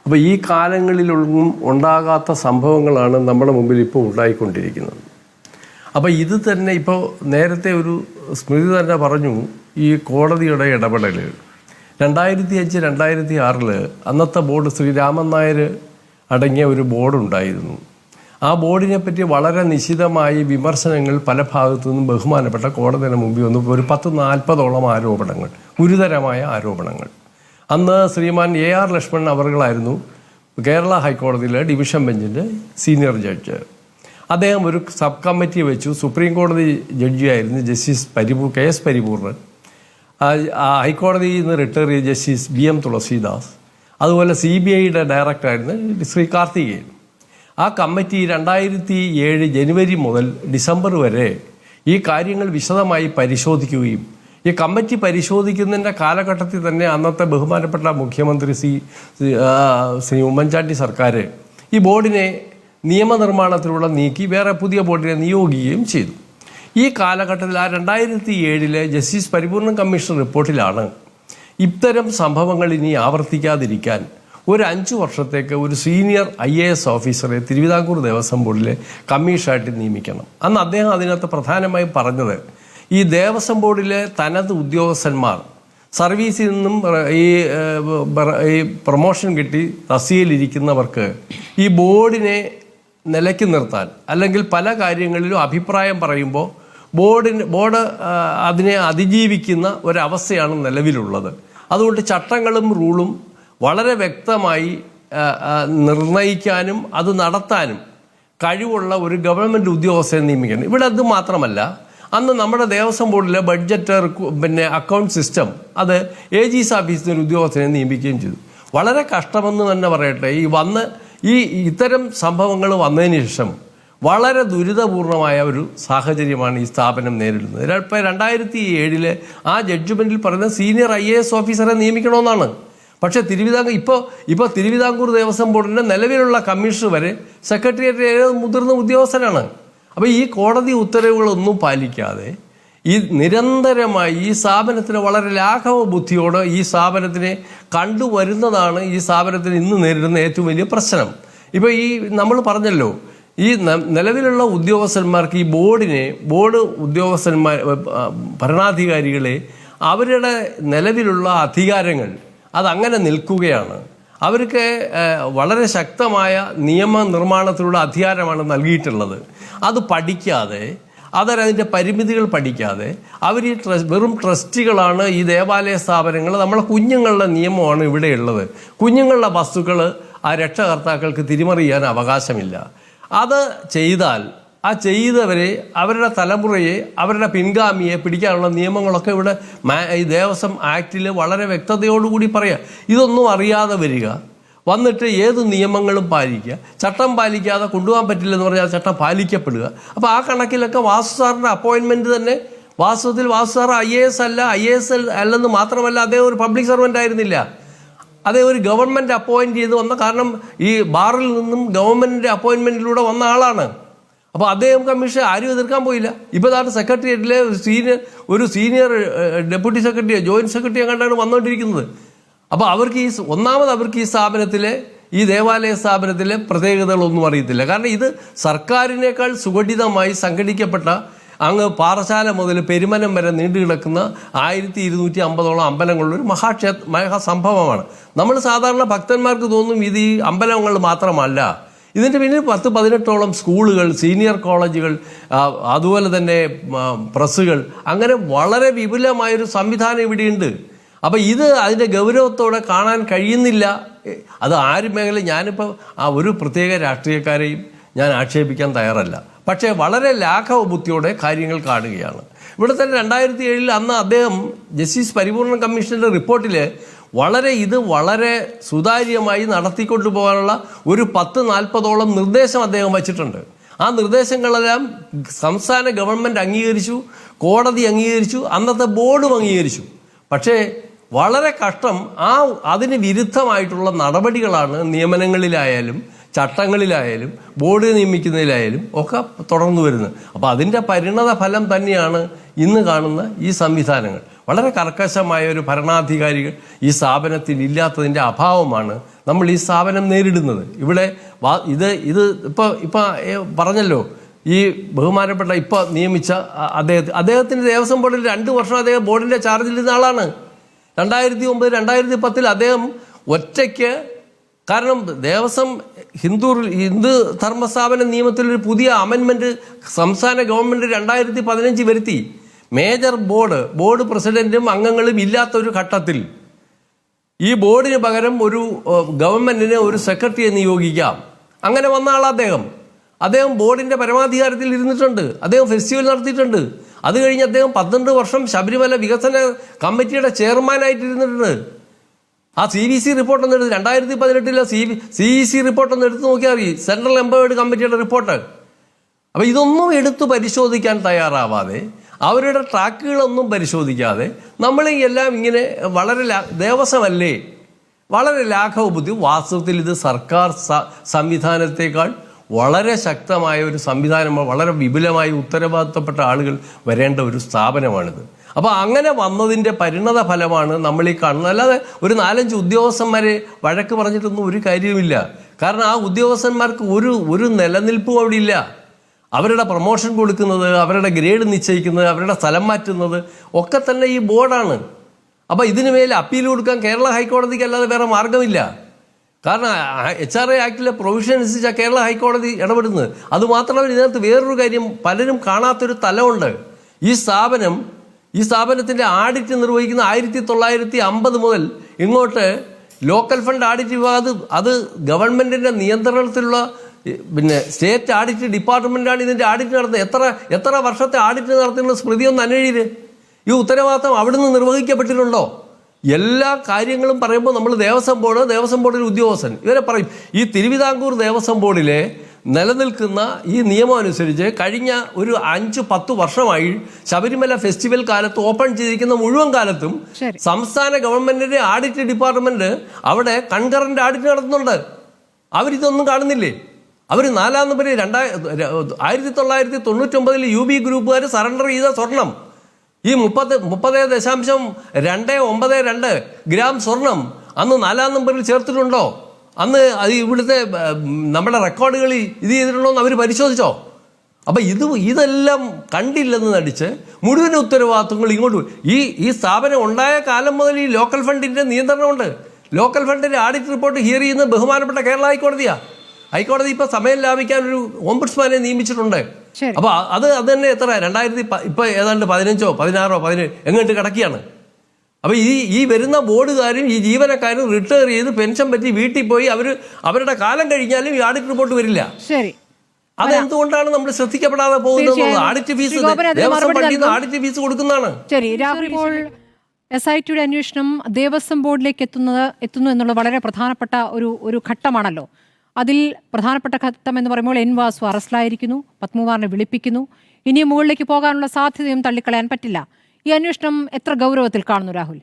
അപ്പോൾ ഈ കാലങ്ങളിലൊന്നും ഉണ്ടാകാത്ത സംഭവങ്ങളാണ് നമ്മുടെ മുമ്പിൽ ഇപ്പോൾ ഉണ്ടായിക്കൊണ്ടിരിക്കുന്നത്. അപ്പോൾ ഇത് തന്നെ ഇപ്പോൾ നേരത്തെ ഒരു സ്മൃതി തന്നെ പറഞ്ഞു, ഈ കോടതിയുടെ ഇടപെടൽ 2005-2006 അന്നത്തെ ബോർഡ് ശ്രീരാമൻ നായർ അടങ്ങിയ ഒരു ബോർഡുണ്ടായിരുന്നു. ആ ബോർഡിനെ പറ്റി വളരെ നിശിതമായി വിമർശനങ്ങൾ പല ഭാഗത്തു നിന്നും ബഹുമാനപ്പെട്ട കോടതിയുടെ മുമ്പിൽ വന്നു. ഒരു 10-40ഓളം ആരോപണങ്ങൾ, ഗുരുതരമായ ആരോപണങ്ങൾ. അന്ന് ശ്രീമാൻ AR ലക്ഷ്മണൻ അവർകളായിരുന്നു കേരള ഹൈക്കോടതിയിലെ ഡിവിഷൻ ബെഞ്ചിൻ്റെ സീനിയർ ജഡ്ജ്. അദ്ദേഹം ഒരു സബ് കമ്മിറ്റി വെച്ചു. സുപ്രീം കോടതി ജഡ്ജിയായിരുന്നു ജസ്റ്റിസ് KS പരിപൂർണൻ, ഹൈക്കോടതിയിൽ നിന്ന് റിട്ടയർ ചെയ്ത ജസ്റ്റിസ് BM തുളസീദാസ്, അതുപോലെ CBIയുടെ ഡയറക്ടറായിരുന്നു ശ്രീ കാർത്തികേയൻ. ആ കമ്മിറ്റി 2007 ജനുവരി മുതൽ ഡിസംബർ വരെ ഈ കാര്യങ്ങൾ വിശദമായി പരിശോധിക്കുകയും, ഈ കമ്മിറ്റി പരിശോധിക്കുന്നതിൻ്റെ കാലഘട്ടത്തിൽ തന്നെ അന്നത്തെ ബഹുമാനപ്പെട്ട മുഖ്യമന്ത്രി ശ്രീ ഉമ്മൻചാണ്ടി സർക്കാർ ഈ ബോർഡിനെ നിയമനിർമ്മാണത്തിലൂടെ നീക്കി വേറെ പുതിയ ബോർഡിനെ നിയോഗിക്കുകയും ചെയ്തു. ഈ കാലഘട്ടത്തിൽ 2007 ജസ്റ്റിസ് പരിപൂർണൻ കമ്മീഷൻ റിപ്പോർട്ടിലാണ് ഇത്തരം സംഭവങ്ങൾ ഇനി ആവർത്തിക്കാതിരിക്കാൻ ഒരു 5 വർഷത്തേക്ക് ഒരു സീനിയർ IAS ഓഫീസറെ തിരുവിതാംകൂർ ദേവസ്വം ബോർഡിലെ കമ്മീഷനായിട്ട് നിയമിക്കണം. അന്ന് അദ്ദേഹം അതിനകത്ത് പ്രധാനമായും പറഞ്ഞത്, ഈ ദേവസ്വം ബോർഡിലെ തനത് ഉദ്യോഗസ്ഥന്മാർ സർവീസിൽ നിന്നും ഈ പ്രൊമോഷൻ കിട്ടി തസ്തികയിലിരിക്കുന്നവർക്ക് ഈ ബോർഡിനെ നിലയ്ക്ക് നിർത്താൻ, അല്ലെങ്കിൽ പല കാര്യങ്ങളിലും അഭിപ്രായം പറയുമ്പോൾ ബോർഡ് അതിനെ അതിജീവിക്കുന്ന ഒരവസ്ഥയാണ് നിലവിലുള്ളത്. അതുകൊണ്ട് ചട്ടങ്ങളും റൂളും വളരെ വ്യക്തമായി നിർണയിക്കാനും അത് നടത്താനും കഴിവുള്ള ഒരു ഗവൺമെൻറ് ഉദ്യോഗസ്ഥനെ നിയമിക്കണം. ഇവിടെ അത് മാത്രമല്ല, അന്ന് നമ്മുടെ ദേവസ്വം ബോർഡിലെ ബഡ്ജറ്റ് പിന്നെ അക്കൗണ്ട് സിസ്റ്റം അത് AG's ഓഫീസിൽ ഒരു ഉദ്യോഗസ്ഥനെ നിയമിക്കുകയും ചെയ്തു. വളരെ കഷ്ടമെന്ന് തന്നെ പറയട്ടെ. ഈ ഇത്തരം സംഭവങ്ങൾ വന്നതിന് ശേഷം വളരെ ദുരിതപൂർണമായ ഒരു സാഹചര്യമാണ് ഈ സ്ഥാപനം നേരിടുന്നത്. ഇപ്പോൾ 2007 ആ ജഡ്ജ്മെൻറ്റിൽ പറയുന്നത് സീനിയർ IAS ഓഫീസറെ നിയമിക്കണമെന്നാണ്. പക്ഷേ ഇപ്പോൾ തിരുവിതാംകൂർ ദേവസ്വം ബോർഡിൻ്റെ നിലവിലുള്ള കമ്മീഷണർ വരെ സെക്രട്ടേറിയറ്റ് മുതിർന്ന ഉദ്യോഗസ്ഥനാണ്. അപ്പോൾ ഈ കോടതി ഉത്തരവുകളൊന്നും പാലിക്കാതെ ഈ നിരന്തരമായി ഈ സ്ഥാപനത്തിന് വളരെ ലാഘവ ബുദ്ധിയോടെ ഈ സ്ഥാപനത്തിനെ കണ്ടുവരുന്നതാണ് ഈ സ്ഥാപനത്തിന് ഇന്ന് നേരിടുന്ന ഏറ്റവും വലിയ പ്രശ്നം. ഇപ്പോൾ ഈ നമ്മൾ പറഞ്ഞല്ലോ, ഈ നിലവിലുള്ള ഉദ്യോഗസ്ഥന്മാർക്ക് ഈ ബോർഡ് ഉദ്യോഗസ്ഥന്മാർ ഭരണാധികാരികളെ അവരുടെ നിലവിലുള്ള അധികാരങ്ങൾ അതങ്ങനെ നിൽക്കുകയാണ്. അവർക്ക് വളരെ ശക്തമായ നിയമനിർമ്മാണത്തിലുള്ള അധികാരമാണ് നൽകിയിട്ടുള്ളത്. അത് പഠിക്കാതെ അതിൻ്റെ പരിമിതികൾ പഠിക്കാതെ അവർ ഈ വെറും ട്രസ്റ്റികളാണ്. ഈ ദേവാലയ സ്ഥാപനങ്ങൾ നമ്മളെ കുഞ്ഞുങ്ങളുടെ നിയമമാണ് ഇവിടെയുള്ളത്. കുഞ്ഞുങ്ങളുടെ വസ്തുക്കൾ ആ രക്ഷകർത്താക്കൾക്ക് തിരിമറിയാൻ അവകാശമില്ല. അത് ചെയ്താൽ ആ ചെയ്തവരെ, അവരുടെ തലമുറയെ, അവരുടെ പിൻഗാമിയെ പിടിക്കാനുള്ള നിയമങ്ങളൊക്കെ ഇവിടെ ഈ ദേവസ്വം ആക്റ്റിൽ വളരെ വ്യക്തതയോടുകൂടി പറയുക. ഇതൊന്നും അറിയാതെ വരിക, വന്നിട്ട് ഏത് നിയമങ്ങളും പാലിക്കുക, ചട്ടം പാലിക്കാതെ കൊണ്ടുപോകാൻ പറ്റില്ലെന്ന് പറഞ്ഞാൽ ചട്ടം പാലിക്കപ്പെടുക. അപ്പോൾ ആ കണക്കിലൊക്കെ വാസു സാറിൻ്റെ അപ്പോയിൻമെൻറ്റ് തന്നെ വാസ്തവത്തിൽ വാസു സാർ IAS അല്ലെന്ന് മാത്രമല്ല, അദ്ദേഹം ഒരു പബ്ലിക് സർവൻ്റ് ആയിരുന്നില്ല. അദ്ദേഹം ഒരു ഗവൺമെൻറ് അപ്പോയിൻറ്റ് ചെയ്ത് വന്ന, കാരണം ഈ ബാറിൽ നിന്നും ഗവൺമെൻറ്റിൻ്റെ അപ്പോയിൻമെൻറ്റിലൂടെ വന്ന ആളാണ്. അപ്പോൾ അദ്ദേഹം കമ്മീഷൻ ആരും എതിർക്കാൻ പോയില്ല. ഇപ്പോൾ അതാണ് സെക്രട്ടേറിയറ്റിലെ ഒരു സീനിയർ ഡെപ്യൂട്ടി സെക്രട്ടറിയോ ജോയിൻറ്റ് സെക്രട്ടറിയോ കണ്ടാണ് വന്നുകൊണ്ടിരിക്കുന്നത്. അപ്പോൾ അവർക്ക് ഈ സ്ഥാപനത്തിലെ, ഈ ദേവാലയ സ്ഥാപനത്തിലെ പ്രത്യേകതകളൊന്നും അറിയത്തില്ല. കാരണം ഇത് സർക്കാരിനേക്കാൾ സുഘടിതമായി സംഘടിക്കപ്പെട്ട അങ്ങ് പാറശാല മുതൽ പെരുമനം വരെ നീണ്ടു കിടക്കുന്ന 1250 അമ്പലങ്ങളുള്ളൊരു മഹാസംഭവമാണ്. നമ്മൾ സാധാരണ ഭക്തന്മാർക്ക് തോന്നും ഇത് ഈ അമ്പലങ്ങൾ മാത്രമല്ല. ഇതിൻ്റെ പിന്നിൽ 10-18 സ്കൂളുകൾ, സീനിയർ കോളേജുകൾ, അതുപോലെ തന്നെ പ്രസ്സുകൾ, അങ്ങനെ വളരെ വിപുലമായൊരു സംവിധാനം ഇവിടെയുണ്ട്. അപ്പോൾ അതിൻ്റെ ഗൗരവത്തോടെ കാണാൻ കഴിയുന്നില്ല. അത് ആരും മേഖല, ഞാനിപ്പോൾ ഒരു പ്രത്യേക രാഷ്ട്രീയക്കാരെയും ഞാൻ ആക്ഷേപിക്കാൻ തയ്യാറല്ല. പക്ഷേ വളരെ ലാഘവ ബുദ്ധിയോടെ കാര്യങ്ങൾ കാണുകയാണ്. ഇവിടെ തന്നെ 2007 അന്ന് അദ്ദേഹം ജസ്റ്റിസ് പരിപൂർണ കമ്മീഷൻ്റെ റിപ്പോർട്ടിൽ വളരെ സുതാര്യമായി നടത്തിക്കൊണ്ടു പോകാനുള്ള ഒരു 10-40 നിർദ്ദേശം അദ്ദേഹം വച്ചിട്ടുണ്ട്. ആ നിർദ്ദേശങ്ങളെല്ലാം സംസ്ഥാന ഗവൺമെൻറ് അംഗീകരിച്ചു, കോടതി അംഗീകരിച്ചു, അന്നത്തെ ബോർഡും അംഗീകരിച്ചു. പക്ഷേ വളരെ കഷ്ടം, അതിന് വിരുദ്ധമായിട്ടുള്ള നടപടികളാണ് നിയമനങ്ങളിലായാലും ചട്ടങ്ങളിലായാലും ബോർഡ് നിയമിക്കുന്നതിലായാലും ഒക്കെ തുടർന്നു വരുന്നത്. അപ്പോൾ അതിൻ്റെ പരിണത ഫലം തന്നെയാണ് ഇന്ന് കാണുന്ന ഈ സംവിധാനങ്ങൾ. വളരെ കർക്കശമായ ഒരു ഭരണാധികാരികൾ ഈ സ്ഥാപനത്തിൽ ഇല്ലാത്തതിൻ്റെ അഭാവമാണ് നമ്മൾ ഈ സ്ഥാപനം നേരിടുന്നത്. ഇവിടെ ഇത് ഇപ്പോൾ പറഞ്ഞല്ലോ, ഈ ബഹുമാനപ്പെട്ട ഇപ്പോൾ നിയമിച്ച അദ്ദേഹത്തിൻ്റെ ദേവസ്വം ബോർഡിൽ 2 വർഷം അദ്ദേഹം ബോർഡിൻ്റെ ചാർജിലിരുന്ന ആളാണ്. 2009-2010 അദ്ദേഹം ഒറ്റയ്ക്ക്, കാരണം ദേവസ്വം ഹിന്ദു ധർമ്മസ്ഥാപന നിയമത്തിലൊരു പുതിയ അമെൻമെൻറ്റ് സംസ്ഥാന ഗവൺമെൻറ് 2015 വരുത്തി. മേജർ ബോർഡ് പ്രസിഡന്റും അംഗങ്ങളും ഇല്ലാത്തൊരു ഘട്ടത്തിൽ ഈ ബോർഡിന് പകരം ഒരു ഗവൺമെൻറ്റിന് ഒരു സെക്രട്ടറിയെ നിയോഗിക്കാം. അങ്ങനെ വന്ന ആൾ അദ്ദേഹം ബോർഡിൻ്റെ പരമാധികാരത്തിൽ ഇരുന്നിട്ടുണ്ട്. അദ്ദേഹം ഫെസ്റ്റിവൽ നടത്തിയിട്ടുണ്ട്. അത് കഴിഞ്ഞ് അദ്ദേഹം 12 വർഷം ശബരിമല വികസന കമ്മിറ്റിയുടെ ചെയർമാനായിട്ടിരുന്നിട്ടുണ്ട്. ആ CVC റിപ്പോർട്ടൊന്നും എടുത്ത് 2018 CEC റിപ്പോർട്ടൊന്നും എടുത്ത് നോക്കിയാൽ അറിയാം, സെൻട്രൽ എംപവേർഡ് കമ്മിറ്റിയുടെ റിപ്പോർട്ട്. അപ്പോൾ ഇതൊന്നും എടുത്തു പരിശോധിക്കാൻ തയ്യാറാവാതെ, അവരുടെ ട്രാക്കുകളൊന്നും പരിശോധിക്കാതെ നമ്മൾ എല്ലാം ഇങ്ങനെ ദേവസ്വമല്ലേ, വളരെ ലാഘവ ബുദ്ധി. വാസ്തവത്തിൽ ഇത് സർക്കാർ സംവിധാനത്തേക്കാൾ വളരെ ശക്തമായ ഒരു സംവിധാനമാണ്. വളരെ വിപുലമായി ഉത്തരവാദിത്തപ്പെട്ട ആളുകൾ വരേണ്ട ഒരു സ്ഥാപനമാണിത്. അപ്പോൾ അങ്ങനെ വന്നതിൻ്റെ പരിണത ഫലമാണ് നമ്മൾ ഈ കാണുന്നത്. അല്ലാതെ ഒരു 4-5 ഉദ്യോഗസ്ഥന്മാരെ വഴക്ക് പറഞ്ഞിട്ടൊന്നും ഒരു കാര്യവുമില്ല. കാരണം ആ ഉദ്യോഗസ്ഥന്മാർക്ക് ഒരു നിലനിൽപ്പും അവിടെ ഇല്ല. അവരുടെ പ്രൊമോഷൻ കൊടുക്കുന്നത്, അവരുടെ ഗ്രേഡ് നിശ്ചയിക്കുന്നത്, അവരുടെ സ്ഥലം മാറ്റുന്നത് ഒക്കെ തന്നെ ഈ ബോർഡാണ്. അപ്പോൾ ഇതിനു മേൽ അപ്പീൽ കൊടുക്കാൻ കേരള ഹൈക്കോടതിക്ക് അല്ലാതെ വേറെ മാർഗമില്ല. കാരണം HRA ആക്ടിലെ പ്രൊവിഷൻ അനുസരിച്ചാണ് കേരള ഹൈക്കോടതി ഇടപെടുന്നത്. അതുമാത്രമല്ല, ഇതിനകത്ത് വേറൊരു കാര്യം, പലരും കാണാത്തൊരു തലമുണ്ട്. ഈ സ്ഥാപനത്തിൻ്റെ ആഡിറ്റ് നിർവഹിക്കുന്ന 1950 മുതൽ ഇങ്ങോട്ട് ലോക്കൽ ഫണ്ട് ആഡിറ്റ് വിഭാഗം, അത് ഗവൺമെൻറ്റിൻ്റെ നിയന്ത്രണത്തിലുള്ള പിന്നെ സ്റ്റേറ്റ് ആഡിറ്റ് ഡിപ്പാർട്ട്മെൻറ്റാണ് ഇതിൻ്റെ ആഡിറ്റ് നടത്തുന്നത്. എത്ര വർഷത്തെ ആഡിറ്റ് നടത്തുന്ന സ്മൃതി ഒന്ന് അന്വേഷിച്ച് ഈ ഉത്തരവാദിത്തം അവിടുന്ന് നിർവഹിക്കപ്പെട്ടിട്ടുണ്ടോ? എല്ലാ കാര്യങ്ങളും പറയുമ്പോൾ നമ്മൾ ദേവസ്വം ബോർഡിലെ ഉദ്യോഗസ്ഥൻ ഇവരെ പറയും. ഈ തിരുവിതാംകൂർ ദേവസ്വം ബോർഡിലെ നിലനിൽക്കുന്ന ഈ നിയമം അനുസരിച്ച് കഴിഞ്ഞ ഒരു 5-10 വർഷമായി ശബരിമല ഫെസ്റ്റിവൽ കാലത്ത് ഓപ്പൺ ചെയ്തിരിക്കുന്ന മുഴുവൻ കാലത്തും സംസ്ഥാന ഗവൺമെന്റിന്റെ ആഡിറ്റ് ഡിപ്പാർട്ട്മെന്റ് അവിടെ കൺകറന്റ് ആഡിറ്റ് നടത്തുന്നുണ്ട്. അവരിതൊന്നും കാണുന്നില്ലേ? അവർ 4 നമ്പർ 1999 UB ഗ്രൂപ്പുകാർ സറണ്ടർ ചെയ്ത സ്വർണം ഈ 30.292 ഗ്രാം സ്വർണം അന്ന് 4 നമ്പറിൽ ചേർത്തിട്ടുണ്ടോ? അന്ന് അത് ഇവിടുത്തെ നമ്മുടെ റെക്കോർഡുകളിൽ ഇത് ചെയ്തിട്ടുണ്ടോ എന്ന് അവർ പരിശോധിച്ചോ? അപ്പം ഇതെല്ലാം കണ്ടില്ലെന്ന് നടിച്ച് മുഴുവൻ ഉത്തരവാദിത്വങ്ങൾ ഇങ്ങോട്ട് ഈ സ്ഥാപനം ഉണ്ടായ കാലം മുതൽ ഈ ലോക്കൽ ഫണ്ടിൻ്റെ നിയന്ത്രണമുണ്ട്. ലോക്കൽ ഫണ്ടിൻ്റെ ആഡിറ്റ് റിപ്പോർട്ട് ഹിയർ ചെയ്യുന്ന ബഹുമാനപ്പെട്ട കേരള ഹൈക്കോടതി ഇപ്പൊ സമയം ലാഭിക്കാൻ ഒരു ഓംബുഡ്സ്മാനെ നിയമിച്ചിട്ടുണ്ട്. അപ്പൊ അത് തന്നെ എത്ര 2000 ഇപ്പൊ ഏതാണ്ട് 15, 16, 17 എങ്ങോട്ട് കിടക്കുകയാണ്. അപ്പൊ ഈ വരുന്ന ബോർഡുകാരും ഈ ജീവനക്കാരും റിട്ടയർ ചെയ്ത് പെൻഷൻ പറ്റി വീട്ടിൽ പോയി അവരുടെ കാലം കഴിഞ്ഞാലും ഈ ആഡിറ്റ് റിപ്പോർട്ട് വരില്ല. ശരി, അതെന്തുകൊണ്ടാണ് നമ്മൾ ശ്രദ്ധിക്കപ്പെടാതെ പോകുന്നത്? ആഡിറ്റ് ഫീസ് ദേവസ്വം ഫണ്ടിൽ നിന്ന് ആഡിറ്റ് ഫീസ് കൊടുക്കുന്നതാണ്. ശരി രാഹുൽ, ഇപ്പോൾ SIT അന്വേഷണം ദേവസ്വം ബോർഡിലേക്ക് എത്തുന്നു എന്നുള്ളത് വളരെ പ്രധാനപ്പെട്ട ഒരു ഘട്ടമാണല്ലോ. അതിൽ പ്രധാനപ്പെട്ട ഘട്ടം എന്ന് പറയുമ്പോൾ എൻ വാസു അറസ്റ്റിലായിരിക്കുന്നു, പത്മകുമാറിനെ വിളിപ്പിക്കുന്നു. ഇനി മുകളിലേക്ക് പോകാനുള്ള സാധ്യതയും തള്ളിക്കളയാൻ പറ്റില്ല. ഈ അന്വേഷണം എത്ര ഗൗരവത്തിൽ കാണുന്നു രാഹുൽ?